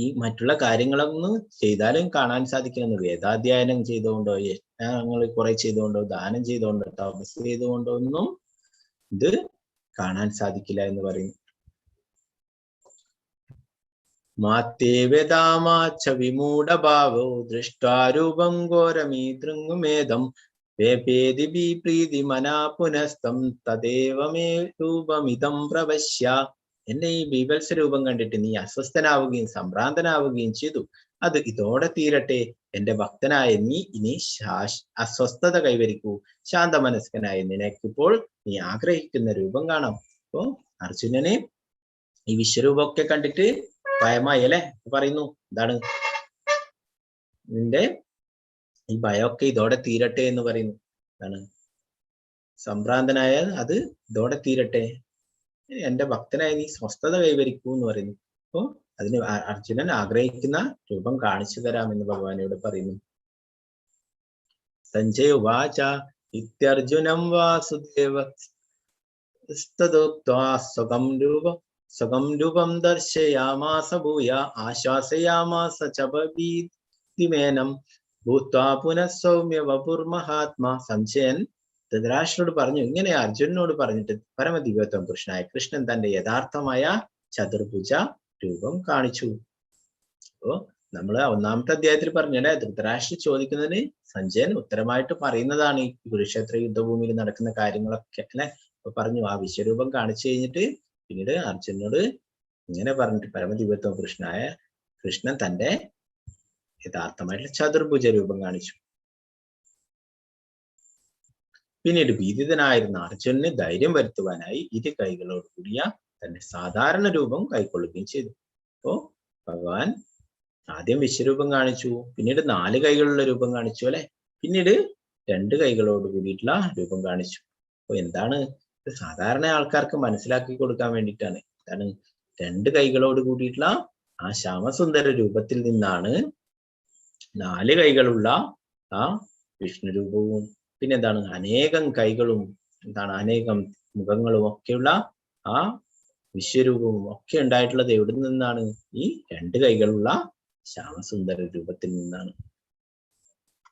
ഈ മറ്റുള്ള കാര്യങ്ങളൊന്നും ചെയ്താലും കാണാൻ സാധിക്കുന്നു. വേദാധ്യയനം ചെയ്തുകൊണ്ടോ യജ്ഞങ്ങൾ കുറെ ചെയ്തുകൊണ്ടോ ദാനം ചെയ്തുകൊണ്ടോ തപസ് ചെയ്തുകൊണ്ടോ ഒന്നും ഇത് കാണാൻ സാധിക്കില്ല എന്ന് പറയുന്നു. മാത്തേ വേദാമാച്ച വിമൂഢഭാവോ ദൃഷ്ടാരൂപം ഘോരമീ ദൃങ്ങുമേദം വേപേതി പ്രീതി മനാ പുനസ്തം തദേവ മേ രൂപമിദം പ്രവശ്യ. എന്റെ ഈ ബീഭത്സ രൂപം കണ്ടിട്ട് നീ അസ്വസ്ഥനാവുകയും സംഭ്രാന്തനാവുകയും ചെയ്തു. അത് ഇതോടെ തീരട്ടെ. എന്റെ ഭക്തനായ നീ ഇനി അസ്വസ്ഥത കൈവരിക്കൂ. ശാന്തമനസ്കനായ നിനക്കിപ്പോൾ നീ ആഗ്രഹിക്കുന്ന രൂപം കാണാം. അപ്പോ അർജുനനെ ഈ വിശ്വരൂപമൊക്കെ കണ്ടിട്ട് ഭയമായി അല്ലെ. പറയുന്നു എന്താണ്, നിന്റെ ഈ ഭയമൊക്കെ ഇതോടെ തീരട്ടെ എന്ന് പറയുന്നു. എന്താണ്, സംഭ്രാന്തനായ അത് ഇതോടെ തീരട്ടെ, എന്റെ ഭക്തനായ നീ സ്വസ്ഥത കൈവരിക്കൂ എന്ന് പറയുന്നു. അപ്പോ അതിന് അർജുനൻ ആഗ്രഹിക്കുന്ന രൂപം കാണിച്ചു തരാമെന്ന് ഭഗവാനോട് പറയുന്നു. സഞ്ജയ ഉവാച ഇത്യർജുനം വാസുദേവ സ്വകം രൂപം ദർശയാമാസ ഭൂയ ആശ്വാസയാമാസ ച ഭീതിമേനം ഭൂത്വാ പുനഃ സൗമ്യ വപുർമഹാത്മാ. സംശയൻ ധൃതരാഷ്ട്രനോട് പറഞ്ഞു, ഇങ്ങനെ അർജുനനോട് പറഞ്ഞിട്ട് പരമദിവ്യത്വം പുരുഷനായ കൃഷ്ണൻ തന്റെ യഥാർത്ഥമായ ചതുർഭുജ രൂപം കാണിച്ചു. അപ്പോ നമ്മള് ഒന്നാമത്തെ അധ്യായത്തിൽ പറഞ്ഞല്ലേ, ധൃതരാഷ്ട്ര ചോദിക്കുന്നതിന് സഞ്ജയൻ ഉത്തരമായിട്ട് പറയുന്നതാണ് ഈ കുരുക്ഷേത്ര യുദ്ധഭൂമിയിൽ നടക്കുന്ന കാര്യങ്ങളൊക്കെ അല്ലെ. അപ്പൊ പറഞ്ഞു ആ വിശ്വരൂപം കാണിച്ചു കഴിഞ്ഞിട്ട് പിന്നീട് അർജുനനോട് ഇങ്ങനെ പറഞ്ഞിട്ട് പരമദിവ്യത്വം പുരുഷനായ കൃഷ്ണൻ തന്റെ യഥാർത്ഥമായിട്ടുള്ള ചതുർഭുജ രൂപം കാണിച്ചു. പിന്നീട് ഭീതിതനായിരുന്ന അർജുനന് ധൈര്യം വരുത്തുവാനായി ഇരു കൈകളോട് കൂടിയ തന്റെ സാധാരണ രൂപം കൈക്കൊള്ളുകയും ചെയ്തു. അപ്പോ ഭഗവാൻ ആദ്യം വിശ്വരൂപം കാണിച്ചു, പിന്നീട് 4 കൈകളുള്ള രൂപം കാണിച്ചു അല്ലെ, പിന്നീട് 2 കൈകളോട് കൂടിയിട്ടുള്ള രൂപം കാണിച്ചു. അപ്പൊ എന്താണ്, സാധാരണ ആൾക്കാർക്ക് മനസ്സിലാക്കി കൊടുക്കാൻ വേണ്ടിയിട്ടാണ്. എന്താണ്, 2 കൈകളോട് കൂടിയിട്ടുള്ള ആ ശ്യാമസുന്ദര രൂപത്തിൽ നിന്നാണ് 4 കൈകളുള്ള ആ വിഷ്ണു രൂപവും പിന്നെ എന്താണ് അനേകം കൈകളും എന്താണ് അനേകം മുഖങ്ങളും ഒക്കെയുള്ള ആ വിശ്വരൂപവും ഒക്കെ ഉണ്ടായിട്ടുള്ളത് എവിടെ നിന്നാണ്? ഈ 2 കൈകളുള്ള ശ്യാമസുന്ദര രൂപത്തിൽ നിന്നാണ്.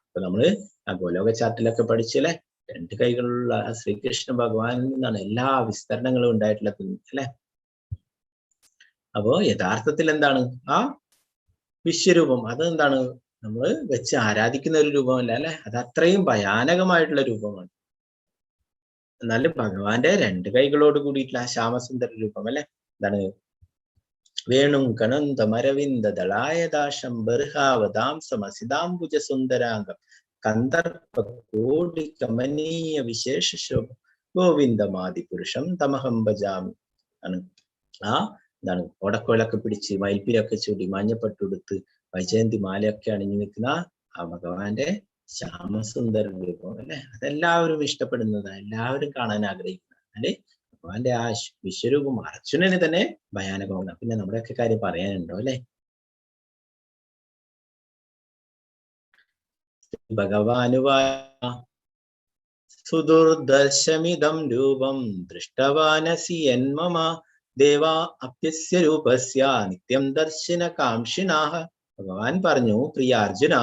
അപ്പൊ നമ്മള് ആ ഗോലോക ചാർട്ടിലൊക്കെ പഠിച്ചല്ലേ, 2 കൈകളുള്ള ശ്രീകൃഷ്ണ ഭഗവാനിൽ നിന്നാണ് എല്ലാ വിസ്തരണങ്ങളും ഉണ്ടായിട്ടുള്ളത് അല്ലെ. അപ്പോ യഥാർത്ഥത്തിൽ എന്താണ് ആ വിശ്വരൂപം, അത് എന്താണ് നമ്മൾ വെച്ച് ആരാധിക്കുന്ന ഒരു രൂപമല്ല അല്ലെ, അത് അത്രയും ഭയാനകമായിട്ടുള്ള രൂപമാണ്. എന്നാലും ഭഗവാന്റെ 2 കൈകളോട് കൂടിയിട്ടുള്ള ആ ശ്യാമസുന്ദര രൂപം അല്ലെ, എന്താണ് വേണും കണന്തമരവിന്ദ ദളായദാശം ബർഹാവതാംസമസിതാംബുജ സുന്ദരാംഗം കന്ദർപ്പ കോടി കമനീയ വിശേഷ ശോഭ ഗോവിന്ദമാദി പുരുഷം തമഹം ഭജാമി ആണ്. ആ എന്താണ് ഓടക്കോലൊക്കെ പിടിച്ച് മയിൽപ്പിലൊക്കെ ചൂടി മഞ്ഞപ്പെട്ടുടുത്ത് വൈജയന്തി മാലയൊക്കെ അണിഞ്ഞു നിൽക്കുന്ന ആ ഭഗവാന്റെ ശ്യാമസുന്ദര രൂപം അല്ലെ, അതെല്ലാവരും ഇഷ്ടപ്പെടുന്നതാണ്, എല്ലാവരും കാണാൻ ആഗ്രഹിക്കുന്നത് അല്ലെ. ഭഗവാന്റെ ആ വിശ്വരൂപം അർജുനന് തന്നെ ഭയാനകമാണ്. പിന്നെ നമ്മുടെയൊക്കെ കാര്യം പറയാനുണ്ടോ അല്ലെ. ഭഗവാനുവാ സുദുർദർശമിദം രൂപം ദൃഷ്ടവാനസി യന്മമ ദേവാ അപ്യസ്യ രൂപസ്യ നിത്യം ദർശന കാംക്ഷിനാഹ. ഭഗവാൻ പറഞ്ഞു, പ്രിയ അർജുന,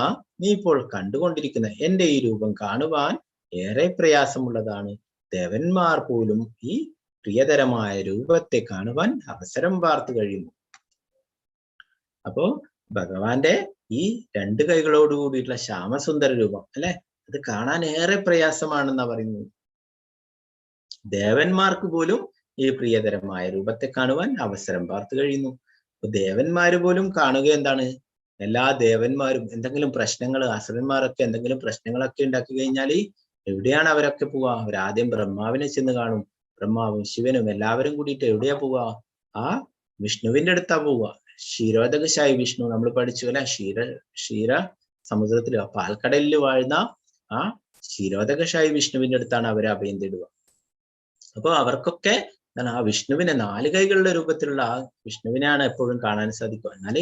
നീ ഇപ്പോൾ കണ്ടുകൊണ്ടിരിക്കുന്ന എന്റെ ഈ രൂപം കാണുവാൻ ഏറെ പ്രയാസമുള്ളതാണ്. ദേവന്മാർ പോലും ഈ പ്രിയതരമായ രൂപത്തെ കാണുവാൻ അവസരം പാർത്തു കഴിയുന്നു. അപ്പോ ഭഗവാന്റെ ഈ 2 കൈകളോട് കൂടിയിട്ടുള്ള ശ്യാമസുന്ദര രൂപം അല്ലെ, അത് കാണാൻ ഏറെ പ്രയാസമാണെന്നാ പറയുന്നത്. ദേവന്മാർക്ക് പോലും ഈ പ്രിയതരമായ രൂപത്തെ കാണുവാൻ അവസരം പാർത്തു കഴിയുന്നു. അപ്പൊ ദേവന്മാര് പോലും കാണുക എന്താണ്, എല്ലാ ദേവന്മാരും എന്തെങ്കിലും പ്രശ്നങ്ങൾ, അസുരന്മാരൊക്കെ എന്തെങ്കിലും പ്രശ്നങ്ങളൊക്കെ ഉണ്ടാക്കി കഴിഞ്ഞാൽ എവിടെയാണ് അവരൊക്കെ പോവുക? അവരാദ്യം ബ്രഹ്മാവിനെ ചെന്ന് കാണും. ബ്രഹ്മാവും ശിവനും എല്ലാവരും കൂടിയിട്ട് എവിടെയാ പോവുക? ആ വിഷ്ണുവിന്റെ അടുത്താ പോവുക. ക്ഷീരോദകശായി വിഷ്ണു നമ്മൾ പഠിച്ചു അല്ലെ, ക്ഷീര സമുദ്രത്തിൽ പാൽക്കടലിൽ വാഴുന്ന ആ ക്ഷീരോദകശായി വിഷ്ണുവിന്റെ അടുത്താണ് അവർ അഭയം തേടുക. അപ്പൊ അവർക്കൊക്കെ ആ വിഷ്ണുവിനെ 4 കൈകളുടെ രൂപത്തിലുള്ള ആ വിഷ്ണുവിനെയാണ് എപ്പോഴും കാണാൻ സാധിക്കുക. എന്നാൽ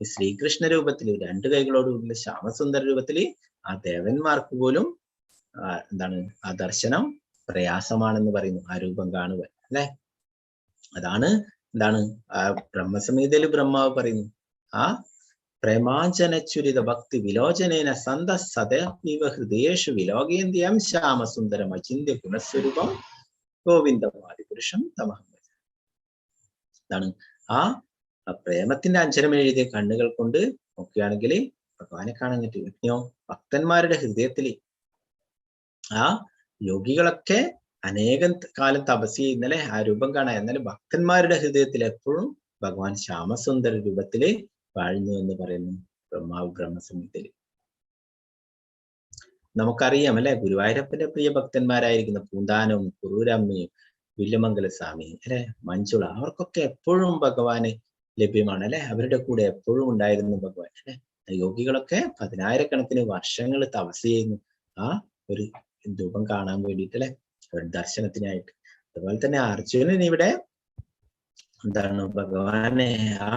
ഈ ശ്രീകൃഷ്ണ രൂപത്തിൽ 2 കൈകളോടുകൂടിയ ശ്യാമസുന്ദര രൂപത്തിൽ ആ ദേവന്മാർക്ക് പോലും എന്താണ് ആ ദർശനം പ്രയാസമാണെന്ന് പറയുന്നു, ആ രൂപം കാണുവാൻ അല്ലെ. അതാണ് എന്താണ് ആ ബ്രഹ്മസംഹിതയിൽ ബ്രഹ്മാവ് പറയുന്നു, ആ പ്രേമാഞ്ജനച്ചുരിത ഭക്തി വിലോചനേന സന്ത സദൈവ ഹൃദയേഷു വിലോകേന്ദ്രിയം ശ്യാമസുന്ദരം അചിന്യ ഗുണസ്വരൂപം ഗോവിന്ദമാദി പുരുഷം തമഹം. എന്താണ് ആ പ്രേമത്തിന്റെ അഞ്ചരം എഴുതിയ കണ്ണുകൾ കൊണ്ട് നോക്കുകയാണെങ്കിൽ ഭഗവാനെ കാണാൻ പറ്റും. യജ്ഞോ ഭക്തന്മാരുടെ ഹൃദയത്തിൽ ആ യോഗികളൊക്കെ അനേകം കാലം തപസ് ചെയ്യുന്നല്ലേ ആ രൂപം കാണാൻ. എന്നാലും ഭക്തന്മാരുടെ ഹൃദയത്തിൽ എപ്പോഴും ഭഗവാൻ ശ്യാമസുന്ദര രൂപത്തില് വാഴുന്നു എന്ന് പറയുന്നു ബ്രഹ്മാവ് ബ്രഹ്മസംഹിതയില്. നമുക്കറിയാം അല്ലെ, ഗുരുവായൂരപ്പന്റെ പ്രിയ ഭക്തന്മാരായിരിക്കുന്ന പൂന്താനവും കുറൂരമ്മയും വില്യമംഗല സ്വാമി അല്ലെ, മഞ്ജുള, അവർക്കൊക്കെ എപ്പോഴും ഭഗവാന് ലഭ്യമാണ് അല്ലെ. അവരുടെ കൂടെ എപ്പോഴും ഉണ്ടായിരുന്നു ഭഗവാൻ അല്ലെ. യോഗികളൊക്കെ 10,000-കണക്കിന് വർഷങ്ങൾ തപസ് ചെയ്യുന്നു ആ ഒരു രൂപം കാണാൻ വേണ്ടിയിട്ട് അല്ലെ, അവരുടെ ദർശനത്തിനായിട്ട്. അതുപോലെ തന്നെ അർജുനൻ ഇവിടെ എന്താണ് ഭഗവാനെ ആ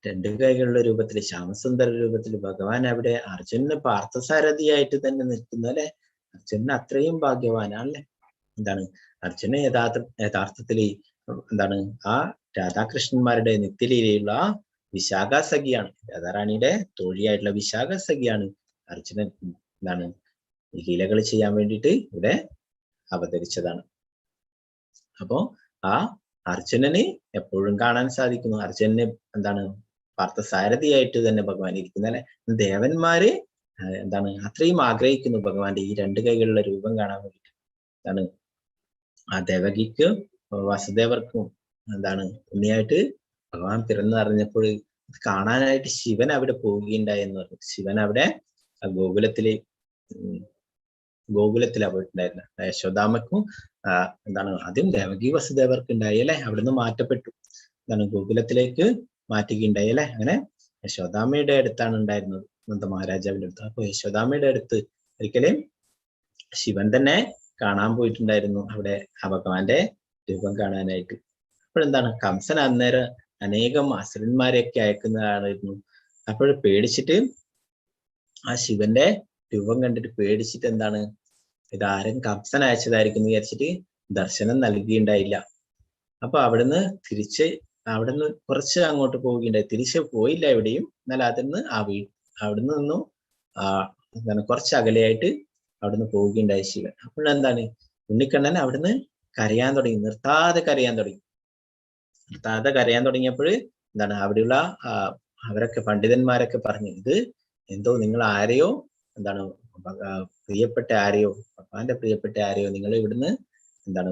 2 കൈകളുടെ രൂപത്തിൽ, ശ്യാമസുന്ദര രൂപത്തിൽ ഭഗവാൻ അവിടെ അർജുനന് പാർത്ഥസാരഥിയായിട്ട് തന്നെ നിൽക്കുന്നു അല്ലെ. അർജുനൻ അത്രയും ഭാഗ്യവാനാണല്ലേ. എന്താണ് അർജുനൻ യഥാർത്ഥത്തില് എന്താണ് ആ രാധാകൃഷ്ണന്മാരുടെ നിത്യലീലയുള്ള വിശാഖ സഖിയാണ്. രാധാറാണിയുടെ തോഴിയായിട്ടുള്ള വിശാഖ സഖിയാണ് അർജുനൻ. എന്താണ് ഈ ലീലകൾ ചെയ്യാൻ വേണ്ടിയിട്ട് ഇവിടെ അവതരിച്ചതാണ്. അപ്പോ ആ അർജുനന് എപ്പോഴും കാണാൻ സാധിക്കുന്നു. അർജുനന് എന്താണ് പാർത്ഥസാരഥിയായിട്ട് തന്നെ ഭഗവാൻ ഇരിക്കുന്നു അല്ലെ. ദേവന്മാര് എന്താണ് അത്രയും ആഗ്രഹിക്കുന്നു ഭഗവാന്റെ ഈ 2 കൈകളുടെ രൂപം കാണാൻ വേണ്ടിയിട്ട്. എന്താണ് ആ ദേവകിക്ക് വസുദേവർക്കും എന്താണ് ഉണ്ണിയായിട്ട് ഭഗവാൻ പിറന്നറിഞ്ഞപ്പോൾ കാണാനായിട്ട് ശിവൻ അവിടെ പോവുകയുണ്ടായി എന്ന് പറഞ്ഞു. ശിവൻ അവിടെ ഗോകുലത്തിലാ പോയിട്ടുണ്ടായിരുന്നത്. യശോദാമക്കും എന്താണ് ആദ്യം ദേവകി വസുദേവർക്ക് ഉണ്ടായി അല്ലെ, അവിടുന്ന് മാറ്റപ്പെട്ടു. എന്താണ് ഗോകുലത്തിലേക്ക് മാറ്റുകയുണ്ടായി അല്ലെ. അങ്ങനെ യശോദാമ്മയുടെ അടുത്താണ് ഉണ്ടായിരുന്നത്, നന്ദ മഹാരാജാവിന്റെ അടുത്ത്. അപ്പൊ യശോദാമ്മയുടെ അടുത്ത് ഒരിക്കലും ശിവൻ തന്നെ കാണാൻ പോയിട്ടുണ്ടായിരുന്നു അവിടെ ആ ഭഗവാന്റെ രൂപം കാണാനായിട്ട്. അപ്പോഴെന്താണ് കംസൻ അന്നേരം അനേകം അസുരന്മാരെയൊക്കെ അയക്കുന്നതായിരുന്നു. അപ്പോൾ പേടിച്ചിട്ട് ആ ശിവന്റെ രൂപം കണ്ടിട്ട് പേടിച്ചിട്ട് എന്താണ് ഇതാരും കംസൻ അയച്ചതായിരിക്കും വിചാരിച്ചിട്ട് ദർശനം നൽകിയിട്ടുണ്ടായില്ല. അപ്പൊ അവിടുന്ന് കുറച്ച് അങ്ങോട്ട് പോവുകയുണ്ടായി. തിരിച്ച് പോയില്ല എവിടെയും. എന്നാൽ അവിടുന്ന് നിന്നും എന്താണ് കുറച്ച് അകലെയായിട്ട് അവിടുന്ന് പോവുകയുണ്ടായി ശിവൻ. അപ്പോഴെന്താണ് ഉണ്ണിക്കണ്ണൻ അവിടുന്ന് കരയാൻ തുടങ്ങി, നിർത്താതെ കരയാൻ തുടങ്ങിയപ്പോൾ എന്താണ് അവിടെയുള്ള അവരൊക്കെ പണ്ഡിതന്മാരൊക്കെ പറഞ്ഞു, ഇത് എന്തോ നിങ്ങൾ ആരെയോ എന്താണ് ഭഗവാന്റെ പ്രിയപ്പെട്ട ആരെയോ നിങ്ങൾ ഇവിടുന്ന് എന്താണ്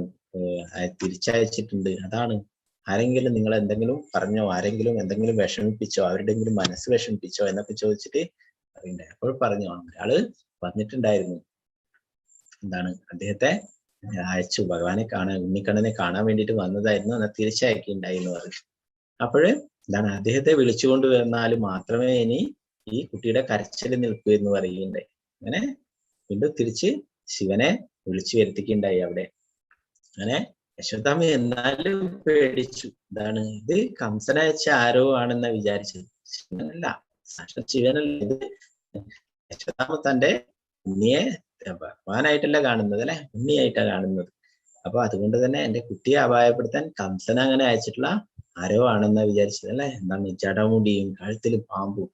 തിരിച്ചയച്ചിട്ടുണ്ട്. അതാണ് ആരെങ്കിലും നിങ്ങൾ എന്തെങ്കിലും പറഞ്ഞോ, ആരെങ്കിലും എന്തെങ്കിലും വിഷമിപ്പിച്ചോ, അവരുടെങ്കിലും മനസ്സ് വിഷമിപ്പിച്ചോ എന്നൊക്കെ ചോദിച്ചിട്ട് അറിയണ്ടായി. അപ്പോൾ പറഞ്ഞു ഒരാള് പറഞ്ഞിട്ടുണ്ടായിരുന്നു, എന്താണ് അദ്ദേഹത്തെ അയച്ചു, ഭഗവാനെ ഉണ്ണിക്കണ്ണനെ കാണാൻ വേണ്ടിയിട്ട് വന്നതായിരുന്നു, എന്നാൽ തിരിച്ചയക്കുകയുണ്ടായി എന്ന് പറഞ്ഞു. അപ്പോഴ് എന്താണ് അദ്ദേഹത്തെ വിളിച്ചുകൊണ്ട് വന്നാൽ മാത്രമേ ഇനി ഈ കുട്ടിയുടെ കരച്ചിൽ നിൽക്കൂ എന്ന് പറയുകയുണ്ടായി. അങ്ങനെ വീണ്ടും തിരിച്ച് ശിവനെ വിളിച്ചു വരുത്തിക്കുകയുണ്ടായി അവിടെ. അങ്ങനെ യശോദാമ്മ എന്നാലും പേടിച്ചു. എന്താണ് ഇത് കംസനയച്ച ആരോ ആണെന്ന വിചാരിച്ചത്, ശിവനല്ല, സാക്ഷാൽ ശിവനല്ല. ഇത് യശോദാമ്മ തന്റെ ഉണ്ണിയെ ഭഗവാനായിട്ടല്ല കാണുന്നത് അല്ലെ, ഉണ്ണിയായിട്ടാണ് കാണുന്നത്. അപ്പൊ അതുകൊണ്ട് തന്നെ എന്റെ കുട്ടിയെ അപായപ്പെടുത്താൻ കംസന അങ്ങനെ അയച്ചിട്ടുള്ള ആരോ ആണെന്ന വിചാരിച്ചത് അല്ലെ. എന്താണ് ജടമുടിയും കഴുത്തിൽ പാമ്പും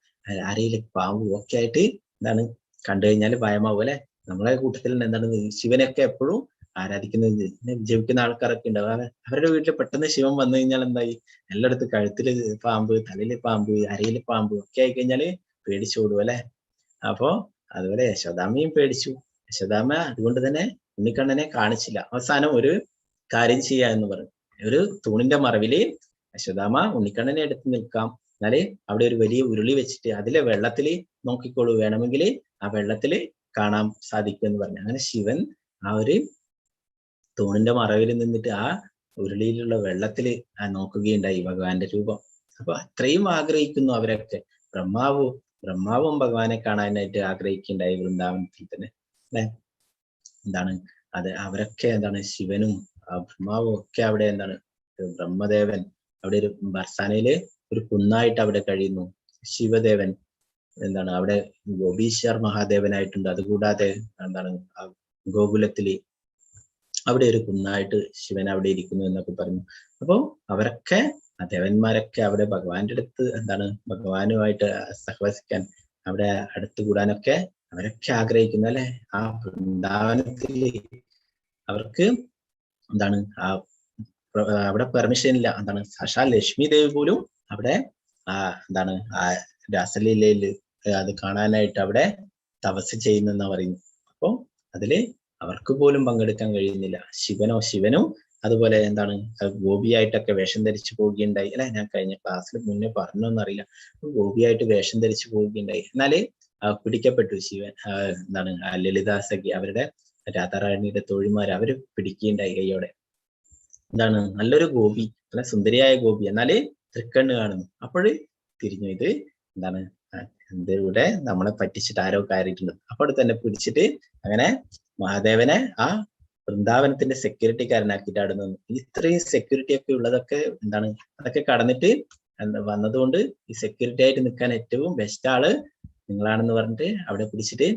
അരയില് പാമ്പും ഒക്കെ ആയിട്ട് എന്താണ് കണ്ടു കഴിഞ്ഞാൽ ഭയമാവും അല്ലെ. നമ്മളെ കൂട്ടത്തിൽ എന്താണ് ശിവനൊക്കെ എപ്പോഴും ആരാധിക്കുന്നത് ജപിക്കുന്ന ആൾക്കാരൊക്കെ ഉണ്ടാവും. അവരുടെ വീട്ടിൽ പെട്ടെന്ന് ശിവൻ വന്നു കഴിഞ്ഞാൽ എന്തായി, എല്ലായിടത്തും കഴുത്തില് പാമ്പ്, തലയില് പാമ്പ്, അരയില് പാമ്പ് ഒക്കെ ആയി കഴിഞ്ഞാല് പേടിച്ചോടും അല്ലെ. അപ്പോ അതുപോലെ യശോദാമ്മയും പേടിച്ചു. യശോദാമ്മ അതുകൊണ്ട് തന്നെ ഉണ്ണിക്കണ്ണനെ കാണിച്ചില്ല. അവസാനം ഒരു കാര്യം ചെയ്യാ എന്ന് പറഞ്ഞു. ഒരു തൂണിന്റെ മറവില് യശോദാമ്മ ഉണ്ണിക്കണ്ണനെ എടുത്ത് നിൽക്കാം, എന്നാല് അവിടെ ഒരു വലിയ ഉരുളി വെച്ചിട്ട് അതിലെ വെള്ളത്തില് നോക്കിക്കോളൂ, വേണമെങ്കിൽ ആ വെള്ളത്തില് കാണാൻ സാധിക്കും എന്ന് പറഞ്ഞു. അങ്ങനെ ശിവൻ ആ ഒരു തൂണിന്റെ മറവിൽ നിന്നിട്ട് ആ ഉരുളിയിലുള്ള വെള്ളത്തില് നോക്കുകയുണ്ടായി ഭഗവാന്റെ രൂപം. അപ്പൊ അത്രയും ആഗ്രഹിക്കുന്നു അവരൊക്കെ. ബ്രഹ്മാവും ഭഗവാനെ കാണാനായിട്ട് ആഗ്രഹിക്കുകയുണ്ടായി വൃന്ദാവനത്തിൽ തന്നെ അല്ലെ. എന്താണ് അവരൊക്കെ എന്താണ് ശിവനും ബ്രഹ്മാവും ഒക്കെ അവിടെ എന്താണ് ബ്രഹ്മദേവൻ അവിടെ ഒരു ബർസാനയില് ഒരു കുന്നായിട്ട് അവിടെ കഴിയുന്നു. ശിവദേവൻ എന്താണ് അവിടെ ഗോപീശ്വർ മഹാദേവനായിട്ടുണ്ട്. അതുകൂടാതെ എന്താണ് ഗോകുലത്തില് അവിടെ ഒരു കുന്നായിട്ട് ശിവൻ അവിടെ ഇരിക്കുന്നു എന്നൊക്കെ പറഞ്ഞു. അപ്പോ അവരൊക്കെ ദേവന്മാരൊക്കെ അവിടെ ഭഗവാന്റെ അടുത്ത് എന്താണ് ഭഗവാനുമായിട്ട് സഹവസിക്കാൻ, അവിടെ അടുത്ത് കൂടാനൊക്കെ അവരൊക്കെ ആഗ്രഹിക്കുന്നു അല്ലെ. ആ വൃന്ദാവനത്തില് അവർക്ക് എന്താണ് അവിടെ പെർമിഷൻ ഇല്ല. എന്താണ് സാക്ഷാൽ ലക്ഷ്മി ദേവി പോലും അവിടെ എന്താണ് രാസലീലയില് അത് കാണാനായിട്ട് അവിടെ തപസ് ചെയ്യുന്നെന്നാ പറയുന്നു. അപ്പൊ അതില് അവർക്ക് പോലും പങ്കെടുക്കാൻ കഴിയുന്നില്ല. ശിവനും അതുപോലെ എന്താണ് ഗോപിയായിട്ടൊക്കെ വേഷം ധരിച്ചു പോവുകയുണ്ടായി അല്ലെ. ഞാൻ കഴിഞ്ഞ ക്ലാസ്സിൽ മുന്നേ പറഞ്ഞോന്നറിയില്ല. ഗോപിയായിട്ട് വേഷം ധരിച്ചു പോവുകയുണ്ടായി. എന്നാല് പിടിക്കപ്പെട്ടു. ശിവൻ എന്താണ് ലളിതാ സഖി അവരുടെ രാധാറാണിയുടെ തോഴിമാർ അവര് പിടിക്കുകയുണ്ടായി കൈയോടെ. എന്താണ് നല്ലൊരു ഗോപി, നല്ല സുന്ദരിയായ ഗോപി, എന്നാല് തൃക്കണ്ണ് കാണുന്നു. അപ്പോഴ് തിരിഞ്ഞു, ഇത് എന്താണ് എന്തിലൂടെ നമ്മളെ പറ്റിച്ചിട്ട് ആരോ കയറിയിട്ടുണ്ട്. അപ്പോൾ തന്നെ പിടിച്ചിട്ട് അങ്ങനെ മഹാദേവനെ ആ വൃന്ദാവനത്തിന്റെ സെക്യൂരിറ്റിക്കാരനാക്കിയിട്ട് അവിടെ നിന്ന്. ഇത്രയും സെക്യൂരിറ്റി ഒക്കെ ഉള്ളതൊക്കെ എന്താണ് അതൊക്കെ കടന്നിട്ട് വന്നതുകൊണ്ട് ഈ സെക്യൂരിറ്റി ആയിട്ട് നിൽക്കാൻ ഏറ്റവും ബെസ്റ്റ് ആള് നിങ്ങളാണെന്ന് പറഞ്ഞിട്ട് അവിടെ പിടിച്ചിട്ട്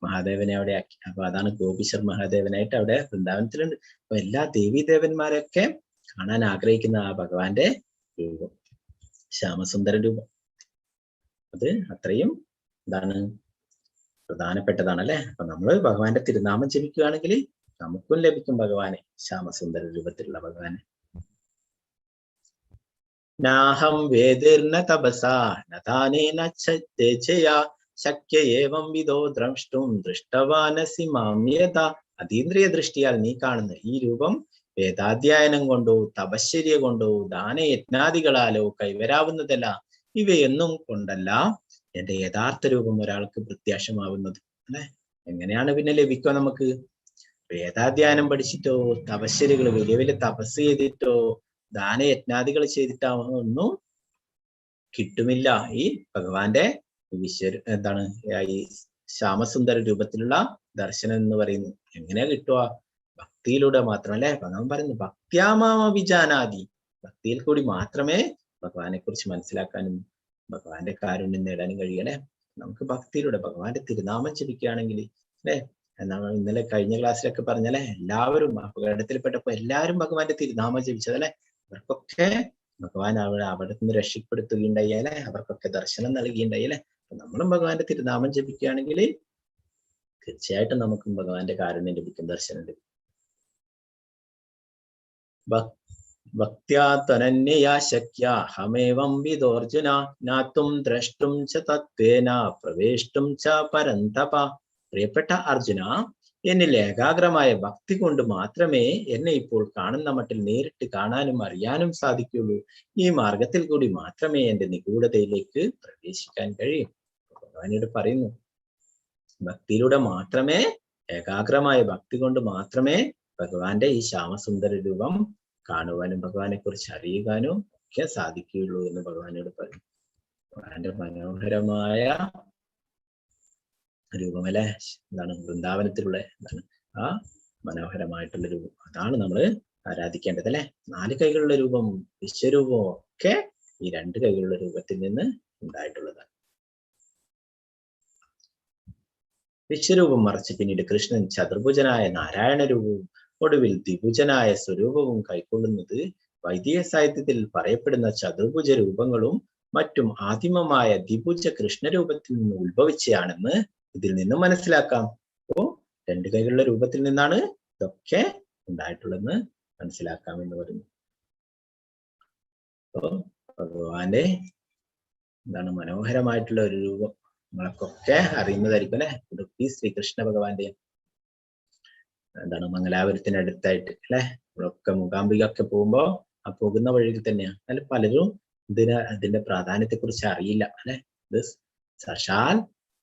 മഹാദേവനെ അവിടെ ആക്കി. അപ്പൊ അതാണ് ഗോപീശ്വർ മഹാദേവനായിട്ട് അവിടെ വൃന്ദാവനത്തിലുണ്ട്. അപ്പൊ എല്ലാ ദേവീദേവന്മാരെയൊക്കെ കാണാൻ ആഗ്രഹിക്കുന്ന ആ ഭഗവാന്റെ രൂപം, ശ്യാമസുന്ദര രൂപം, അത് അത്രയും എന്താണ് പ്രധാനപ്പെട്ടതാണ് അല്ലെ. അപ്പൊ നമ്മള് ഭഗവാന്റെ തിരുനാമം ജപിക്കുകയാണെങ്കിൽ നമുക്കും ലഭിക്കും ഭഗവാനെ, ശ്യാമസുന്ദര രൂപത്തിലുള്ള ഭഗവാനെ. നാഹം വേദിർന തപസാ നദാനേന ചേച്ചയാ ശക്യ ഏവം വിധോ ദ്രഷ്ടും ദൃഷ്ടവാനസി മാമ്യത. അതീന്ദ്രിയ ദൃഷ്ടിയാൽ നീ കാണുന്ന ഈ രൂപം വേദാധ്യയനം കൊണ്ടോ തപശ്ചര്യ കൊണ്ടോ ദാനയജ്ഞാദികളാലോ കൈവരാവുന്നതല്ല. ഇവയൊന്നും കൊണ്ടല്ല എന്റെ യഥാർത്ഥ രൂപം ഒരാൾക്ക് പ്രത്യാശമാവുന്നത് അല്ലെ. എങ്ങനെയാണ് പിന്നെ ലഭിക്കുക നമുക്ക്? വേദാധ്യയനം പഠിച്ചിട്ടോ തപശ്ചര്യകൾ വലിയ വലിയ തപസ് ചെയ്തിട്ടോ ദാനയജ്ഞാദികൾ ചെയ്തിട്ടോ ഒന്നും കിട്ടുമില്ല ഈ ഭഗവാന്റെ എന്താണ് ഈ ശ്യാമസുന്ദര രൂപത്തിലുള്ള ദർശനം എന്ന് പറയുന്നു. എങ്ങനെയാ കിട്ടുക? ഭക്തിയിലൂടെ മാത്രം അല്ലെ. ഭഗവാൻ പറയുന്നു ഭക്ത്യാമാവിജാനാദി, ഭക്തിയിൽ കൂടി മാത്രമേ ഭഗവാനെ കുറിച്ച് മനസ്സിലാക്കാനും ഭഗവാന്റെ കാരുണ്യം നേടാനും കഴിയണേ. നമുക്ക് ഭക്തിയിലൂടെ ഭഗവാന്റെ തിരുനാമം ജപിക്കുകയാണെങ്കിൽ അല്ലെ, നമ്മൾ ഇന്നലെ കഴിഞ്ഞ ക്ലാസ്സിലൊക്കെ പറഞ്ഞല്ലേ, എല്ലാവരും അപകടത്തിൽപ്പെട്ടപ്പോ എല്ലാവരും ഭഗവാന്റെ തിരുനാമം ജപിച്ചതല്ലേ. അവർക്കൊക്കെ ഭഗവാൻ അവിടെ നിന്ന് രക്ഷപ്പെടുത്തുകയുണ്ടായി അല്ലെ, അവർക്കൊക്കെ ദർശനം നൽകിയിട്ടുണ്ടായി അല്ലെ. നമ്മളും ഭഗവാന്റെ തിരുനാമം ജപിക്കുകയാണെങ്കിൽ തീർച്ചയായിട്ടും നമുക്കും ഭഗവാന്റെ കാരുണ്യം ലഭിക്കും, ദർശനം ലഭിക്കും. ഭക്ത്യാ തനന്യയാ ശക്യാ ഹമേവം വിദോർജുന നാത്തും ദ്രഷ്ടും ച തത്വേന പ്രവേഷ്ടും ച പരന്തപ. പ്രിയപ്പെട്ട അർജുന, എന്നിൽ ഏകാഗ്രമായ ഭക്തി കൊണ്ട് മാത്രമേ എന്നെ ഇപ്പോൾ കാണുന്ന മട്ടിൽ നേരിട്ട് കാണാനും അറിയാനും സാധിക്കുള്ളൂ. ഈ മാർഗത്തിൽ കൂടി മാത്രമേ എന്റെ നിഗൂഢതയിലേക്ക് പ്രവേശിക്കാൻ കഴിയും. ഭഗവാനോട് പറയുന്നു, ഭക്തിയിലൂടെ മാത്രമേ, ഏകാഗ്രമായ ഭക്തി കൊണ്ട് മാത്രമേ ഭഗവാന്റെ ഈ ശ്യാമസുന്ദര രൂപം കാണുവാനും ഭഗവാനെ കുറിച്ച് അറിയുവാനും ഒക്കെ സാധിക്കുകയുള്ളൂ എന്ന് ഭഗവാനോട് പറഞ്ഞു. ഭഗവാന്റെ മനോഹരമായ രൂപം അല്ലെ, എന്താണ് വൃന്ദാവനത്തിലുള്ള എന്താണ് ആ മനോഹരമായിട്ടുള്ള രൂപം, അതാണ് നമ്മൾ ആരാധിക്കേണ്ടത് അല്ലെ. 4 കൈകളുള്ള രൂപം, വിശ്വരൂപം ഒക്കെ ഈ 2 കൈകളുള്ള രൂപത്തിൽ നിന്ന് ഉണ്ടായിട്ടുള്ളതാണ്. വിശ്വരൂപം മറച്ച് പിന്നീട് കൃഷ്ണൻ ചതുർഭുജനായ നാരായണ രൂപവും ഒടുവിൽ ദ്വിഭുജനായ സ്വരൂപവും കൈക്കൊള്ളുന്നത് വൈദിക സാഹിത്യത്തിൽ പറയപ്പെടുന്ന ചതുർഭുജ രൂപങ്ങളും മറ്റും ആദിമമായ ദ്വിഭുജ കൃഷ്ണരൂപത്തിൽ നിന്ന് ഉത്ഭവിച്ചതാണെന്ന് ഇതിൽ നിന്ന് മനസ്സിലാക്കാം. അപ്പോ 2 കൈകളുള്ള രൂപത്തിൽ നിന്നാണ് ഇതൊക്കെ ഉണ്ടായിട്ടുള്ളതെന്ന് മനസ്സിലാക്കാം എന്ന് പറഞ്ഞു. അപ്പോ ഭഗവാന്റെ എന്താണ് മനോഹരമായിട്ടുള്ള ഒരു രൂപം നമ്മളൊക്കെ അറിയുന്നതായിരിക്കും അല്ലെ. ഉടുപ്പി ശ്രീകൃഷ്ണ ഭഗവാന്റെ എന്താണ് മംഗലാപുരത്തിനടുത്തായിട്ട് അല്ലെ, നമ്മളൊക്കെ മൂകാംബിക ഒക്കെ പോകുമ്പോ ആ പോകുന്ന വഴിയിൽ തന്നെയാണ്. അതിൽ പലരും അതിന്റെ പ്രാധാന്യത്തെ കുറിച്ച് അറിയില്ല അല്ലെ. ഇത് സാക്ഷാൽ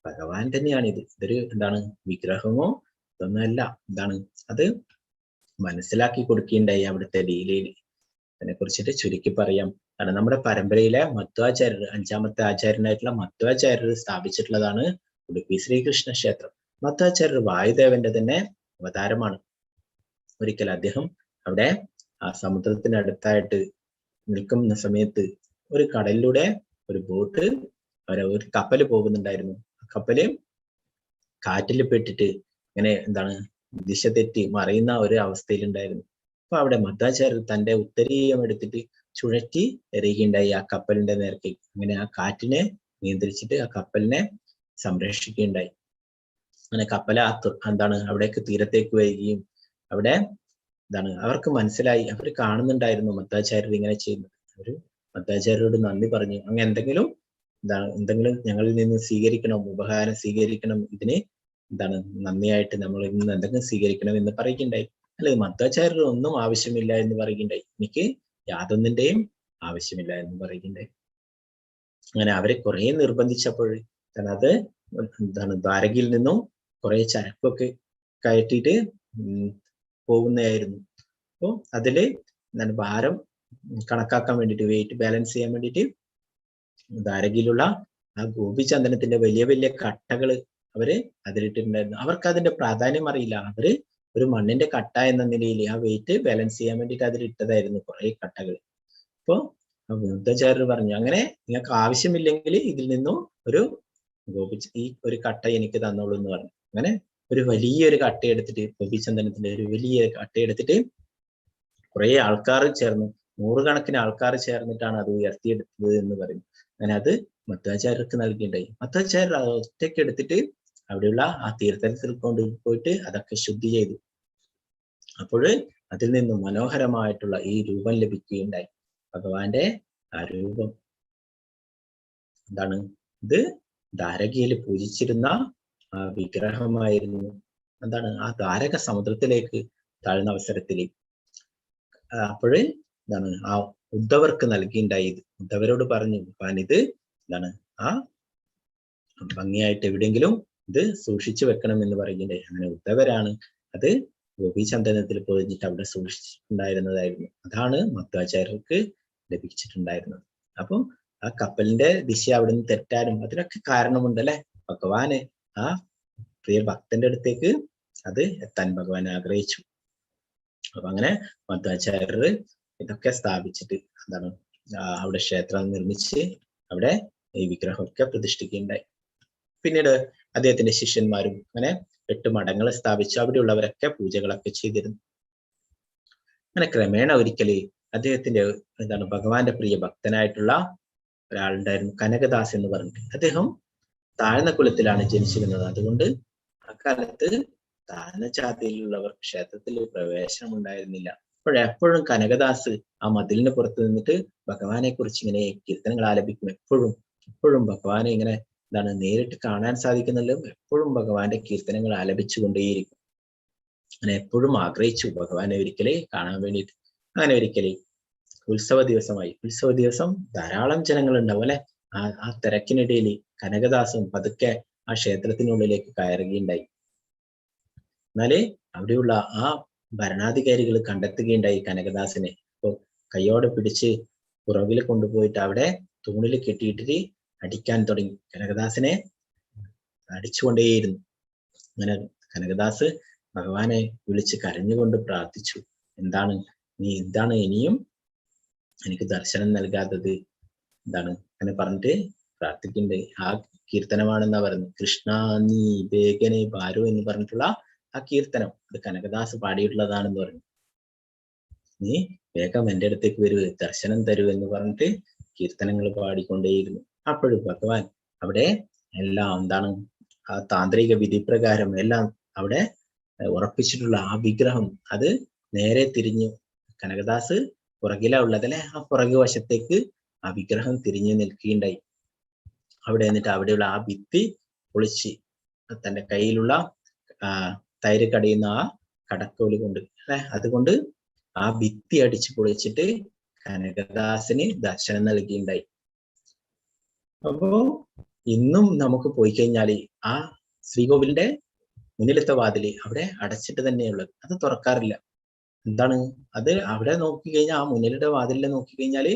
ഭഗവാൻ തന്നെയാണ് ഇത്. ഇതൊരു എന്താണ് വിഗ്രഹമോ ഇതൊന്നുമല്ല. എന്താണ് അത് മനസ്സിലാക്കി കൊടുക്കുകയുണ്ടായി അവിടുത്തെ ലീലയിൽ. അതിനെ കുറിച്ചിട്ട് ചുരുക്കി പറയാം. കാരണം നമ്മുടെ പരമ്പരയിലെ മധ്വാചാര്യർ, 5ാമത്തെ ആചാര്യനായിട്ടുള്ള മധ്വാചാര്യർ സ്ഥാപിച്ചിട്ടുള്ളതാണ് ഉടുപ്പി ശ്രീകൃഷ്ണ ക്ഷേത്രം. മധ്വാചാര്യർ വായുദേവന്റെ തന്നെ അവതാരമാണ്. ഒരിക്കൽ അദ്ദേഹം അവിടെ ആ സമുദ്രത്തിനടുത്തായിട്ട് നിൽക്കുന്ന സമയത്ത് ഒരു കടലിലൂടെ ഒരു ബോട്ട്, ഒരു കപ്പല് പോകുന്നുണ്ടായിരുന്നു. കപ്പല് കാറ്റിൽ പെട്ടിട്ട് ഇങ്ങനെ എന്താണ് ദിശ തെറ്റി മറയുന്ന ഒരു അവസ്ഥയിലുണ്ടായിരുന്നു. അപ്പൊ അവിടെ മധ്വാചാര്യർ തന്റെ ഉത്തരീയം എടുത്തിട്ട് ചുഴറ്റി എറിയുകയുണ്ടായി ആ കപ്പലിന്റെ നേർക്ക്. അങ്ങനെ ആ കാറ്റിനെ നിയന്ത്രിച്ചിട്ട് ആ കപ്പലിനെ സംരക്ഷിക്കുകയുണ്ടായി. അങ്ങനെ കപ്പല എന്താണ് അവിടേക്ക് തീരത്തേക്ക് വരികയും അവിടെ എന്താണ് അവർക്ക് മനസ്സിലായി, അവർ കാണുന്നുണ്ടായിരുന്നു മധ്വാചാര്യർ ഇങ്ങനെ ചെയ്യുന്നത്. അവര് മധ്വാചാര്യരോട് നന്ദി പറഞ്ഞു, അങ്ങനെ എന്തെങ്കിലും ഞങ്ങളിൽ നിന്ന് സ്വീകരിക്കണം, ഉപഹാരം സ്വീകരിക്കണം, ഇതിന് എന്താണ് നന്ദിയായിട്ട് നമ്മൾ ഇന്ന് എന്തെങ്കിലും സ്വീകരിക്കണം എന്ന് പറയുകയുണ്ടായി. അല്ലെ, മധ്വാചാര്യർ ഒന്നും ആവശ്യമില്ല എന്ന് പറയുകയുണ്ടായി. എനിക്ക് യാതൊന്നിന്റെയും ആവശ്യമില്ല എന്ന് പറയുകയുണ്ടായി. അങ്ങനെ അവരെ കുറെ നിർബന്ധിച്ചപ്പോൾ അത് എന്താണ് ദ്വാരകയിൽ നിന്നും കുറെ ചരക്കൊക്കെ കയറ്റിയിട്ട് പോകുന്നതായിരുന്നു. അപ്പോൾ അതില് എന്താണ് ഭാരം കണക്കാക്കാൻ വേണ്ടിയിട്ട്, വെയിറ്റ് ബാലൻസ് ചെയ്യാൻ വേണ്ടിയിട്ട് ദ്വാരകയിലുള്ള ആ ഗോപിചന്ദനത്തിന്റെ വലിയ വലിയ കട്ടകൾ അവര് അതിലിട്ടിട്ടുണ്ടായിരുന്നു. അവർക്ക് അതിന്റെ പ്രാധാന്യം അറിയില്ല. അവര് ഒരു മണ്ണിന്റെ കട്ട എന്ന നിലയിൽ ആ വെയിറ്റ് ബാലൻസ് ചെയ്യാൻ വേണ്ടിയിട്ട് അതിലിട്ടതായിരുന്നു കുറെ കട്ടകൾ. അപ്പോ ബുദ്ധാചാര്യർ പറഞ്ഞു, അങ്ങനെ നിങ്ങൾക്ക് ആവശ്യമില്ലെങ്കിൽ ഇതിൽ നിന്നും ഒരു ഈ ഒരു കട്ട എനിക്ക് തന്നോളൂ എന്ന് പറഞ്ഞു. അങ്ങനെ ഒരു വലിയൊരു കട്ട എടുത്തിട്ട്, ഗോപിചന്ദനത്തിന്റെ ഒരു വലിയ കട്ട എടുത്തിട്ട് കുറെ ആൾക്കാർ ചേർന്ന്, നൂറുകണക്കിന് ആൾക്കാർ ചേർന്നിട്ടാണ് അത് ഉയർത്തിയെടുത്തത് എന്ന് പറയും. അങ്ങനെ അത് മധ്വാചാര്യർക്ക് നൽകിയിട്ടുണ്ടായി. മധ്വാചാര്യർ ഒറ്റയ്ക്ക് എടുത്തിട്ട് അവിടെയുള്ള ആ തീർത്ഥത്തിൽ കൊണ്ടുപോയിട്ട് അതൊക്കെ ശുദ്ധി ചെയ്തു. അപ്പോൾ അതിൽ നിന്നും മനോഹരമായിട്ടുള്ള ഈ രൂപം ലഭിക്കുകയുണ്ടായി. ഭഗവാന്റെ ആ രൂപം എന്താണ്? ഇത് ദ്വാരകയിൽ പൂജിച്ചിരുന്ന ആ വിഗ്രഹമായിരുന്നു. എന്താണ്? ആ ദ്വാരക സമുദ്രത്തിലേക്ക് താഴ്ന്ന അവസരത്തിൽ അപ്പോഴ് എന്താണ് ആ ഉദ്ധവർക്ക് നൽകിയിട്ടുണ്ടായി. ഉദ്ധവരോട് പറഞ്ഞു, ഇത് എന്താണ് ആ ഭംഗിയായിട്ട് എവിടെയെങ്കിലും ഇത് സൂക്ഷിച്ചു വെക്കണം എന്ന് പറയുന്നുണ്ടായി. അങ്ങനെ ഉദ്ധവരാണ് അത് ഗോപിചന്ദനത്തിൽ പൊതിഞ്ഞിട്ട് അവിടെ സൂക്ഷിച്ചിട്ടുണ്ടായിരുന്നതായിരുന്നു. അതാണ് മധ്വാചാര്യർക്ക് ലഭിച്ചിട്ടുണ്ടായിരുന്നത്. അപ്പം ആ കപ്പലിന്റെ ദിശ അവിടെ നിന്ന് തെറ്റാനും അതിനൊക്കെ കാരണമുണ്ട് അല്ലെ. ഭഗവാന് ആ പ്രിയ ഭക്തന്റെ അടുത്തേക്ക് അത് എത്താൻ ഭഗവാൻ ആഗ്രഹിച്ചു. അപ്പൊ അങ്ങനെ മധ്വാചാര്യർ ഇതൊക്കെ സ്ഥാപിച്ചിട്ട് എന്താണ് അവിടെ ക്ഷേത്രം നിർമ്മിച്ച് അവിടെ ഈ വിഗ്രഹമൊക്കെ പ്രതിഷ്ഠിക്കുകയുണ്ടായി. പിന്നീട് അദ്ദേഹത്തിന്റെ ശിഷ്യന്മാരും അങ്ങനെ 8 മഠങ്ങൾ സ്ഥാപിച്ചു. അവിടെയുള്ളവരൊക്കെ പൂജകളൊക്കെ ചെയ്തിരുന്നു. അങ്ങനെ ക്രമേണ ഒരിക്കല് അദ്ദേഹത്തിന്റെ എന്താണ് ഭഗവാന്റെ പ്രിയ ഭക്തനായിട്ടുള്ള ഒരാളുണ്ടായിരുന്നു, കനകദാസ് എന്ന് പറഞ്ഞിട്ട്. അദ്ദേഹം താഴ്ന്ന കുലത്തിലാണ് ജനിച്ചിരുന്നത്. അതുകൊണ്ട് അക്കാലത്ത് താഴ്ന്ന ജാതിയിലുള്ളവർ ക്ഷേത്രത്തിൽ പ്രവേശനം ഉണ്ടായിരുന്നില്ല. അപ്പോഴെപ്പോഴും കനകദാസ് ആ മതിലിന് പുറത്ത് നിന്നിട്ട് ഭഗവാനെ കുറിച്ച് ഇങ്ങനെ കീർത്തനങ്ങൾ ആലപിക്കും. എപ്പോഴും ഭഗവാനെ ഇങ്ങനെ എന്താണ് നേരിട്ട് കാണാൻ സാധിക്കുന്നല്ലോ, എപ്പോഴും ഭഗവാന്റെ കീർത്തനങ്ങൾ ആലപിച്ചുകൊണ്ടേയിരിക്കും. അങ്ങനെ എപ്പോഴും ആഗ്രഹിച്ചു ഭഗവാനെ ഒരിക്കലേ കാണാൻ വേണ്ടിയിട്ട്. അങ്ങനെ ഒരിക്കലേ ഉത്സവ ദിവസമായി. ഉത്സവ ദിവസം ധാരാളം ജനങ്ങൾ ഉണ്ടാവും അല്ലെ. ആ തിരക്കിനിടയിൽ കനകദാസും പതുക്കെ ആ ക്ഷേത്രത്തിനുള്ളിലേക്ക് കയറുകയുണ്ടായി. എന്നാല് അവിടെയുള്ള ആ ഭരണാധികാരികൾ കണ്ടെത്തുകയുണ്ടായി കനകദാസിനെ. അപ്പൊ കയ്യോടെ പിടിച്ച് പുറകിൽ കൊണ്ടുപോയിട്ട് അവിടെ തൂണിൽ കെട്ടിയിട്ടിട്ട് അടിക്കാൻ തുടങ്ങി. കനകദാസിനെ അടിച്ചുകൊണ്ടേയിരുന്നു. അങ്ങനെ കനകദാസ് ഭഗവാനെ വിളിച്ച് കരഞ്ഞുകൊണ്ട് പ്രാർത്ഥിച്ചു. എന്താണ് ഇനിയും എനിക്ക് ദർശനം നൽകാത്തത്? എന്താണ് അങ്ങനെ പറഞ്ഞിട്ട് പ്രാർത്ഥിക്കുന്നുണ്ട്. ആ കീർത്തനമാണെന്നാ പറഞ്ഞു. കൃഷ്ണ നീ വേഗനെ ബാരോ എന്ന് പറഞ്ഞിട്ടുള്ള ആ കീർത്തനം അത് കനകദാസ് പാടിയിട്ടുള്ളതാണെന്ന് പറഞ്ഞു. നീ വേഗം എൻ്റെ അടുത്തേക്ക് വരൂ, ദർശനം തരൂ എന്ന് പറഞ്ഞിട്ട് കീർത്തനങ്ങൾ പാടിക്കൊണ്ടേയിരുന്നു. അപ്പോഴും ഭഗവാൻ അവിടെ എല്ലാം എന്താണ് ആ താന്ത്രിക വിധി പ്രകാരം എല്ലാം അവിടെ ഉറപ്പിച്ചിട്ടുള്ള ആ വിഗ്രഹം അത് നേരെ തിരിഞ്ഞു. കനകദാസ് പുറകിലാ ഉള്ളതല്ലേ, ആ പുറകു വശത്തേക്ക് ആ വിഗ്രഹം തിരിഞ്ഞു നിൽക്കുകയുണ്ടായി. അവിടെ എന്നിട്ട് അവിടെയുള്ള ആ ഭിത്തി പൊളിച്ച് തന്റെ കയ്യിലുള്ള തൈര് കടയുന്ന ആ കടക്കോല് കൊണ്ട് അല്ലെ, അതുകൊണ്ട് ആ ഭിത്തി അടിച്ചു പൊളിച്ചിട്ട് കനകദാസിന് ദർശനം നൽകിയുണ്ടായി. അപ്പോ ഇന്നും നമുക്ക് പോയി കഴിഞ്ഞാല് ആ ശ്രീകോവിലിന്റെ മുന്നിലത്തെ വാതില് അവിടെ അടച്ചിട്ട് തന്നെയുള്ളത്, അത് തുറക്കാറില്ല. എന്താണ് അത്? അവിടെ നോക്കിക്കഴിഞ്ഞാൽ ആ മുന്നിലത്തെ വാതിലിൽ നോക്കിക്കഴിഞ്ഞാല്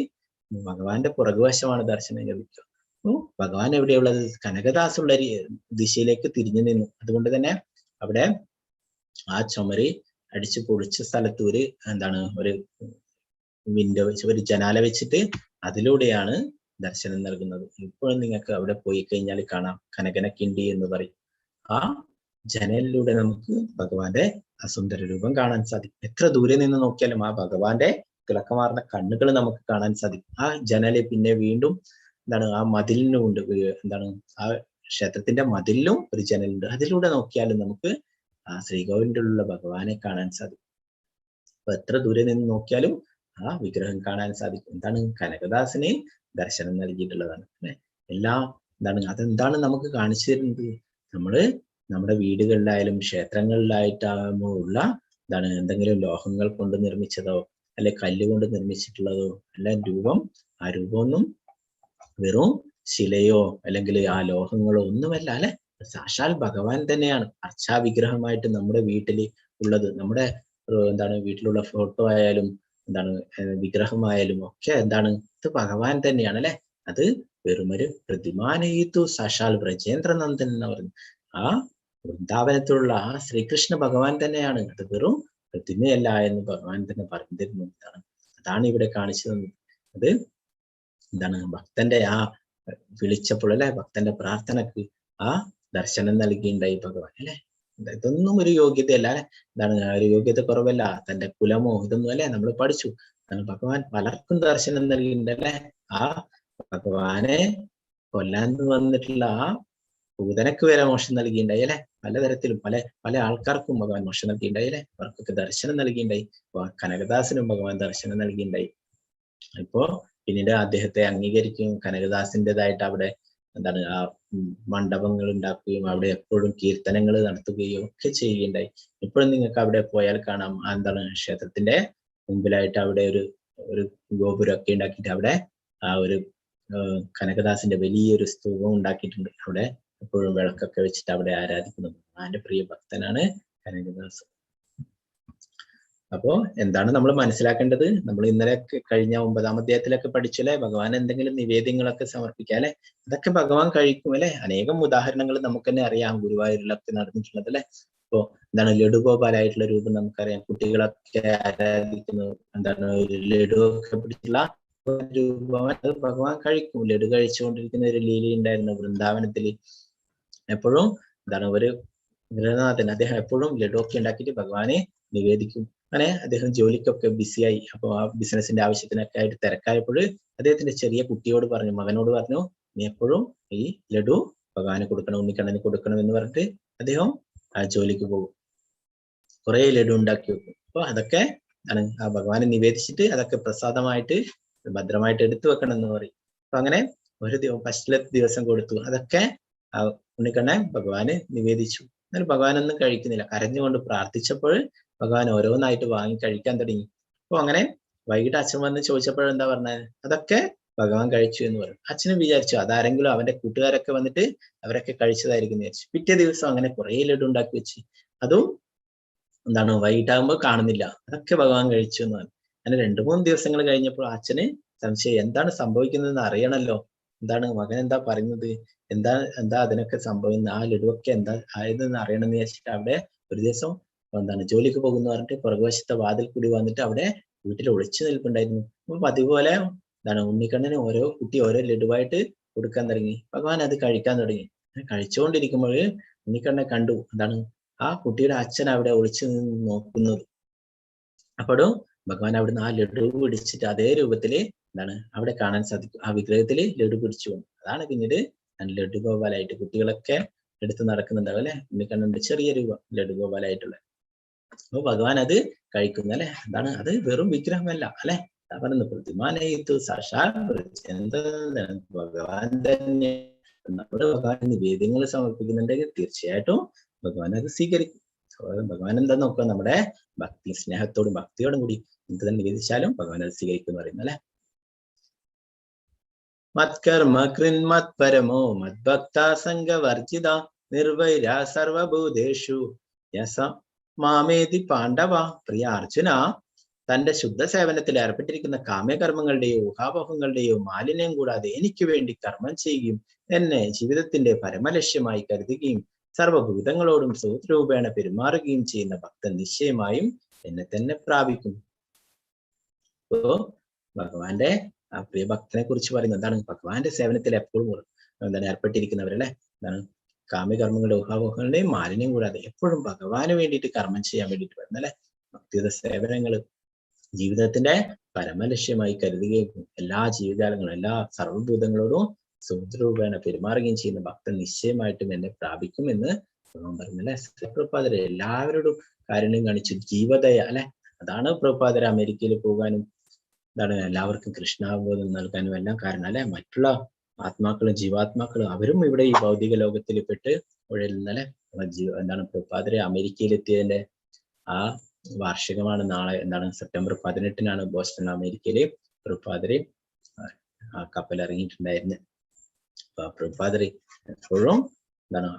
ഭഗവാന്റെ പുറകുവശമാണ് ദർശനം ലഭിക്കുക. അപ്പൊ ഭഗവാൻ എവിടെയുള്ളത്? കനകദാസുള്ള ദിശയിലേക്ക് തിരിഞ്ഞു നിന്നു. അതുകൊണ്ട് തന്നെ അവിടെ ആ ചുമര് അടിച്ചു പൊളിച്ച സ്ഥലത്ത് ഒരു വിൻഡോ വെച്ച്, ഒരു ജനാല വെച്ചിട്ട് അതിലൂടെയാണ് ദർശനം നൽകുന്നത്. ഇപ്പോഴും നിങ്ങൾക്ക് അവിടെ പോയി കഴിഞ്ഞാൽ കാണാം, കനകനക്കിണ്ടി എന്ന് പറയും. ആ ജനലിലൂടെ നമുക്ക് ഭഗവാന്റെ ആ സുന്ദര രൂപം കാണാൻ സാധിക്കും. എത്ര ദൂരെ നിന്ന് നോക്കിയാലും ആ ഭഗവാന്റെ തിളക്കമാർന്ന കണ്ണുകൾ നമുക്ക് കാണാൻ സാധിക്കും. ആ ജനല് പിന്നെ വീണ്ടും ആ മതിലിനും ഉണ്ട്, ആ ക്ഷേത്രത്തിന്റെ മതിലിലും ഒരു ജനലുണ്ട്. അതിലൂടെ നോക്കിയാലും നമുക്ക് ആ ശ്രീകോവിലിന്റെ ഉള്ള ഭഗവാനെ കാണാൻ സാധിക്കും. അപ്പൊ എത്ര ദൂരെ നിന്ന് നോക്കിയാലും ആ വിഗ്രഹം കാണാൻ സാധിക്കും. കനകദാസിനെ ദർശനം നൽകിയിട്ടുള്ളതാണ് അല്ലെ. എല്ലാം അതെന്താണ് നമുക്ക് കാണിച്ചു തരുന്നത്? നമ്മള് നമ്മുടെ വീടുകളിലായാലും ക്ഷേത്രങ്ങളിലായിട്ടാകുമ്പോൾ ഉള്ള എന്താണ് എന്തെങ്കിലും ലോഹങ്ങൾ കൊണ്ട് നിർമ്മിച്ചതോ അല്ലെ കല്ലുകൊണ്ട് നിർമ്മിച്ചിട്ടുള്ളതോ അല്ല ആ രൂപമൊന്നും വെറും ശിലയോ അല്ലെങ്കിൽ ആ ലോഹങ്ങളോ ഒന്നുമല്ല അല്ലെ, സാക്ഷാൽ ഭഗവാൻ തന്നെയാണ് അർച്ചാവിഗ്രഹമായിട്ട് നമ്മുടെ വീട്ടിൽ ഉള്ളത്. നമ്മുടെ എന്താണ് വീട്ടിലുള്ള ഫോട്ടോ ആയാലും എന്താണ് വിഗ്രഹമായാലും ഒക്കെ എന്താണ് ഇത് ഭഗവാൻ തന്നെയാണ് അല്ലെ. അത് വെറുമൊരു പ്രതിമാനയിത്തു സാക്ഷാൽ ബ്രജേന്ദ്രനന്ദൻ എന്ന് പറഞ്ഞു. ആ വൃന്ദാവനത്തിലുള്ള ആ ശ്രീകൃഷ്ണ ഭഗവാൻ തന്നെയാണ്, അത് വെറും പ്രതിമയല്ല എന്ന് ഭഗവാൻ തന്നെ പറഞ്ഞു തരുന്നു. അതാണ് ഇവിടെ കാണിച്ചു തന്നത്. അത് എന്താണ് ഭക്തന്റെ ആ വിളിച്ചപ്പോൾ അല്ലെ, ഭക്തന്റെ പ്രാർത്ഥനക്ക് ആ ദർശനം നൽകിയിട്ടുണ്ടായി ഭഗവാൻ അല്ലെ. ഇതൊന്നും ഒരു യോഗ്യതയല്ല അല്ലെ, എന്താണ് ഒരു യോഗ്യത കുറവല്ല, തന്റെ കുലമോ ഇതൊന്നും അല്ലെ. നമ്മൾ പഠിച്ചു ഭഗവാൻ പലർക്കും ദർശനം നൽകിയിട്ടുണ്ട് അല്ലെ. ആ ഭഗവാനെ കൊല്ലാൻ വന്നിട്ടുള്ള ആ പൂതനക്ക് വരെ മോക്ഷം നൽകിയിട്ടുണ്ടായി അല്ലെ. പലതരത്തിലും പല ആൾക്കാർക്കും ഭഗവാൻ മോക്ഷം നൽകിയിട്ടുണ്ടായി അല്ലെ. അവർക്കൊക്കെ ദർശനം നൽകിയിട്ടുണ്ടായി. കനകദാസനും ഭഗവാൻ ദർശനം നൽകിയിട്ടുണ്ടായി. ഇപ്പോ പിന്നീട് അദ്ദേഹത്തെ അംഗീകരിക്കുകയും കനകദാസിൻ്റെതായിട്ട് അവിടെ എന്താണ് ആ മണ്ഡപങ്ങൾ ഉണ്ടാക്കുകയും അവിടെ എപ്പോഴും കീർത്തനങ്ങൾ നടത്തുകയും ഒക്കെ ചെയ്യുകയുണ്ടായി. ഇപ്പോഴും നിങ്ങൾക്ക് അവിടെ പോയാൽ കാണാം, എന്താണ് ക്ഷേത്രത്തിന്റെ മുമ്പിലായിട്ട് അവിടെ ഒരു ഗോപുരമൊക്കെ ഉണ്ടാക്കിയിട്ട് അവിടെ ആ ഒരു കനകദാസിന്റെ വലിയൊരു സ്തൂപം ഉണ്ടാക്കിയിട്ടുണ്ട്. അവിടെ എപ്പോഴും വിളക്കൊക്കെ വെച്ചിട്ട് അവിടെ ആരാധിക്കുന്നത് എൻ്റെ പ്രിയ ഭക്തനാണ് കനകദാസ്. അപ്പോ എന്താണ് നമ്മൾ മനസ്സിലാക്കേണ്ടത്? നമ്മൾ ഇന്നലെ കഴിഞ്ഞ 9-ാം അധ്യായത്തിലൊക്കെ പഠിച്ചല്ലേ, ഭഗവാൻ എന്തെങ്കിലും നിവേദ്യങ്ങളൊക്കെ സമർപ്പിക്കുക അല്ലെ, അതൊക്കെ ഭഗവാൻ കഴിക്കും അല്ലെ. അനേകം ഉദാഹരണങ്ങൾ നമുക്ക് തന്നെ അറിയാം ഗുരുവായൂരിലൊക്കെ നടന്നിട്ടുള്ളത് അല്ലെ. ഇപ്പോ എന്താണ് ലഡുഗോപാലായിട്ടുള്ള രൂപം നമുക്കറിയാം. കുട്ടികളൊക്കെ ആരാധിക്കുന്നു, എന്താണ് ലഡു ഒക്കെ പിടിച്ചുള്ള രൂപം അത് ഭഗവാൻ കഴിക്കും. ലഡു കഴിച്ചുകൊണ്ടിരിക്കുന്ന ഒരു ലീല ഉണ്ടായിരുന്നു വൃന്ദാവനത്തില്. എപ്പോഴും എന്താണ് ഒരു ഗൃഹനാഥൻ, അദ്ദേഹം എപ്പോഴും ലഡു ഒക്കെ ഉണ്ടാക്കിയിട്ട് ഭഗവാനെ നിവേദിക്കും. അങ്ങനെ അദ്ദേഹം ജോലിക്കൊക്കെ ബിസിയായി. അപ്പൊ ആ ബിസിനസിന്റെ ആവശ്യത്തിനൊക്കെ ആയിട്ട് തിരക്കായപ്പോൾ അദ്ദേഹത്തിന്റെ ചെറിയ കുട്ടിയോട് പറഞ്ഞു, മകനോട് പറഞ്ഞു, നീ എപ്പോഴും ഈ ലഡു ഭഗവാന് കൊടുക്കണം, ഉണ്ണിക്കണ്ണന് കൊടുക്കണം എന്ന് പറഞ്ഞിട്ട് അദ്ദേഹം ആ ജോലിക്ക് പോകും. കുറെ ലഡു ഉണ്ടാക്കി വെക്കും. അപ്പൊ അതൊക്കെ ആ ഭഗവാനെ നിവേദിച്ചിട്ട് അതൊക്കെ പ്രസാദമായിട്ട് ഭദ്രമായിട്ട് എടുത്തു വെക്കണം എന്ന് പറയും. അപ്പൊ അങ്ങനെ ഫസ്റ്റിലെ ദിവസം കൊടുത്തു. അതൊക്കെ ആ ഉണ്ണിക്കണ്ണൻ ഭഗവാന് നിവേദിച്ചു. എന്നാൽ ഭഗവാനൊന്നും കഴിക്കുന്നില്ല. കരഞ്ഞുകൊണ്ട് പ്രാർത്ഥിച്ചപ്പോൾ ഭഗവാൻ ഓരോന്നായിട്ട് വാങ്ങി കഴിക്കാൻ തുടങ്ങി. അപ്പൊ അങ്ങനെ വൈകിട്ട് അച്ഛൻ വന്ന് ചോദിച്ചപ്പോഴെന്താ പറഞ്ഞത്? അതൊക്കെ ഭഗവാൻ കഴിച്ചു എന്ന് പറഞ്ഞു. അച്ഛനും വിചാരിച്ചു അതാരെങ്കിലും അവന്റെ കൂട്ടുകാരൊക്കെ വന്നിട്ട് അവരൊക്കെ കഴിച്ചതായിരിക്കും എന്ന് വിചാരിച്ചു. പിറ്റേ ദിവസം അങ്ങനെ കുറെ ലഡു ഉണ്ടാക്കി വെച്ച് അതും എന്താണ് വൈകിട്ടാകുമ്പോൾ കാണുന്നില്ല, അതൊക്കെ ഭഗവാൻ കഴിച്ചു എന്ന് പറഞ്ഞു. അങ്ങനെ 2-3 ദിവസങ്ങൾ കഴിഞ്ഞപ്പോൾ അച്ഛന് സംശയം, എന്താണ് സംഭവിക്കുന്നതെന്ന് അറിയണല്ലോ, എന്താണ് മകൻ എന്താ പറയുന്നത്, എന്താ അതിനൊക്കെ സംഭവിക്കുന്നത്, ആ ലഡുവൊക്കെ എന്താ ആയതെന്ന് അറിയണമെന്ന് വിചാരിച്ചിട്ട് അവിടെ ഒരു ദിവസം എന്താണ് ജോലിക്ക് പോകുന്ന പറഞ്ഞിട്ട് പുറകുവശത്തെ വാതിൽ കൂടി വന്നിട്ട് അവിടെ വീട്ടിൽ ഒളിച്ചു നിൽപ്പുണ്ടായിരുന്നു. അപ്പൊ അതുപോലെ എന്താണ് ഉണ്ണിക്കണ്ണന് ഓരോ കുട്ടി ഓരോ ലഡുവായിട്ട് കൊടുക്കാൻ തുടങ്ങി. ഭഗവാൻ അത് കഴിക്കാൻ തുടങ്ങി. കഴിച്ചുകൊണ്ടിരിക്കുമ്പോൾ ഉണ്ണിക്കണ്ണനെ കണ്ടു, എന്താണ് ആ കുട്ടിയുടെ അച്ഛൻ അവിടെ ഒളിച്ചു നിന്ന് നോക്കുന്നത്. അപ്പോഴും ഭഗവാൻ അവിടുന്ന് ആ ലഡു പിടിച്ചിട്ട് അതേ രൂപത്തില് എന്താണ് അവിടെ കാണാൻ സാധിക്കും. ആ വിഗ്രഹത്തില് ലഡു പിടിച്ചു വന്നു. അതാണ് പിന്നീട് ലഡു ഗോപാലായിട്ട് കുട്ടികളൊക്കെ എടുത്ത് നടക്കുന്നുണ്ടാവും അല്ലെ. ഉണ്ണിക്കണ്ണന്റെ ചെറിയ രൂപം ലഡു ഗോപാലായിട്ടുള്ള. അപ്പൊ ഭഗവാൻ അത് കഴിക്കുന്നു അല്ലെ. എന്താണ് അത് വെറും വിഗ്രഹമല്ല അല്ലെ. പറയുന്നത് പ്രതിമാനയിത്തു സാക്ഷാൽ ഭഗവാൻ തന്നെ. നമ്മുടെ ഭഗവാൻ നിവേദ്യങ്ങൾ സമർപ്പിക്കുന്നുണ്ടെങ്കിൽ തീർച്ചയായിട്ടും ഭഗവാൻ അത് സ്വീകരിക്കും. ഭഗവാൻ എന്താ നോക്കുക, നമ്മുടെ ഭക്തി സ്നേഹത്തോടും ഭക്തിയോടും കൂടി എന്ത് തന്നെ നിവേദിച്ചാലും ഭഗവാൻ അത് സ്വീകരിക്കും എന്ന് പറയുന്നു അല്ലെ. മത്കർമ്മ കൃന്മത് പരമോ മദ്ഭക്ത സംഘവർജിത നിർവൈര സർവഭൂതേഷു യസ മാമേതി പാണ്ഡവ. പ്രിയ അർജുന, തന്റെ ശുദ്ധ സേവനത്തിൽ ഏർപ്പെട്ടിരിക്കുന്ന കാമ്യകർമ്മങ്ങളുടെയോ ഊഹാപോഹങ്ങളുടെയോ മാലിന്യം കൂടാതെ എനിക്ക് വേണ്ടി കർമ്മം ചെയ്യുകയും എന്നെ ജീവിതത്തിന്റെ പരമലക്ഷ്യമായി കരുതുകയും സർവഭൂതങ്ങളോടും സുഹൃത്രൂപേണ പെരുമാറുകയും ചെയ്യുന്ന ഭക്തൻ നിശ്ചയമായും എന്നെ തന്നെ പ്രാപിക്കും. അപ്പോ ഭഗവാന്റെ ആ പ്രിയ ഭക്തനെ കുറിച്ച് പറയുന്നത് എന്താണ്? ഭഗവാന്റെ സേവനത്തിൽ എപ്പോഴും എന്താണ് ഏർപ്പെട്ടിരിക്കുന്നവരല്ലേ. എന്താണ് കാമ്യകർമ്മങ്ങളുടെ ഊഹാപോഹങ്ങളുടെയും മാലിന്യം കൂടാതെ എപ്പോഴും ഭഗവാന് വേണ്ടിയിട്ട് കർമ്മം ചെയ്യാൻ വേണ്ടിയിട്ട് വരുന്നല്ലേ. ഭക്തിയുത സേവനങ്ങൾ ജീവിതത്തിന്റെ പരമലക്ഷ്യമായി കരുതുകയും എല്ലാ ജീവജാലങ്ങളും എല്ലാ സർവഭൂതങ്ങളോടും സുഹൃദ്രൂപേണ പെരുമാറുകയും ചെയ്യുന്ന ഭക്തൻ നിശ്ചയമായിട്ടും എന്നെ പ്രാപിക്കും എന്ന് ഭഗവാൻ പറയുന്നല്ലേ. പ്രഭുപാദരെ എല്ലാവരോടും കാരുണ്യം കാണിച്ചു, ജീവദയ അല്ലെ. അതാണ് പ്രഭുപാദരെ അമേരിക്കയിൽ പോകാനും എന്താണ് എല്ലാവർക്കും കൃഷ്ണാവബോധം നൽകാനും എല്ലാം കാരണം അല്ലെ. മറ്റുള്ള ആത്മാക്കളും ജീവാത്മാക്കളും അവരും ഇവിടെ ഈ ഭൗതിക ലോകത്തിൽ പെട്ട് ഉഴലുന്നല്ലേ. എന്താണ് പ്രഭാതരെ അമേരിക്കയിലെത്തിയതിന്റെ ആ വാർഷികമാണ് നാളെ. എന്താണ് സെപ്റ്റംബർ 18 ബോസ്റ്റൺ അമേരിക്കയില് പ്രഭാതരെ ആ കപ്പൽ ഇറങ്ങിയിട്ടുണ്ടായിരുന്നത്. അപ്പൊ പ്രഭാതരെ എപ്പോഴും എന്താണ്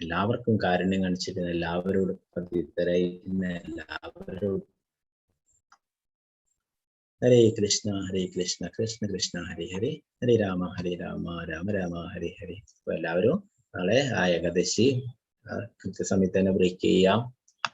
എല്ലാവർക്കും കാരുണ്യം കാണിച്ചിരുന്ന, എല്ലാവരോടും പതിതരായിരുന്ന എല്ലാവരോടും. ഹരേ കൃഷ്ണ കൃഷ്ണ കൃഷ്ണ ഹരേ ഹരേ, ഹരേ രാമ രാമ രാമ ഹരേ ഹരേ. അപ്പൊ എല്ലാവരും നാളെ ആ ഏകാദശി കൃത്യസമയത്ത് തന്നെ ബ്രേക്ക് ചെയ്യാം.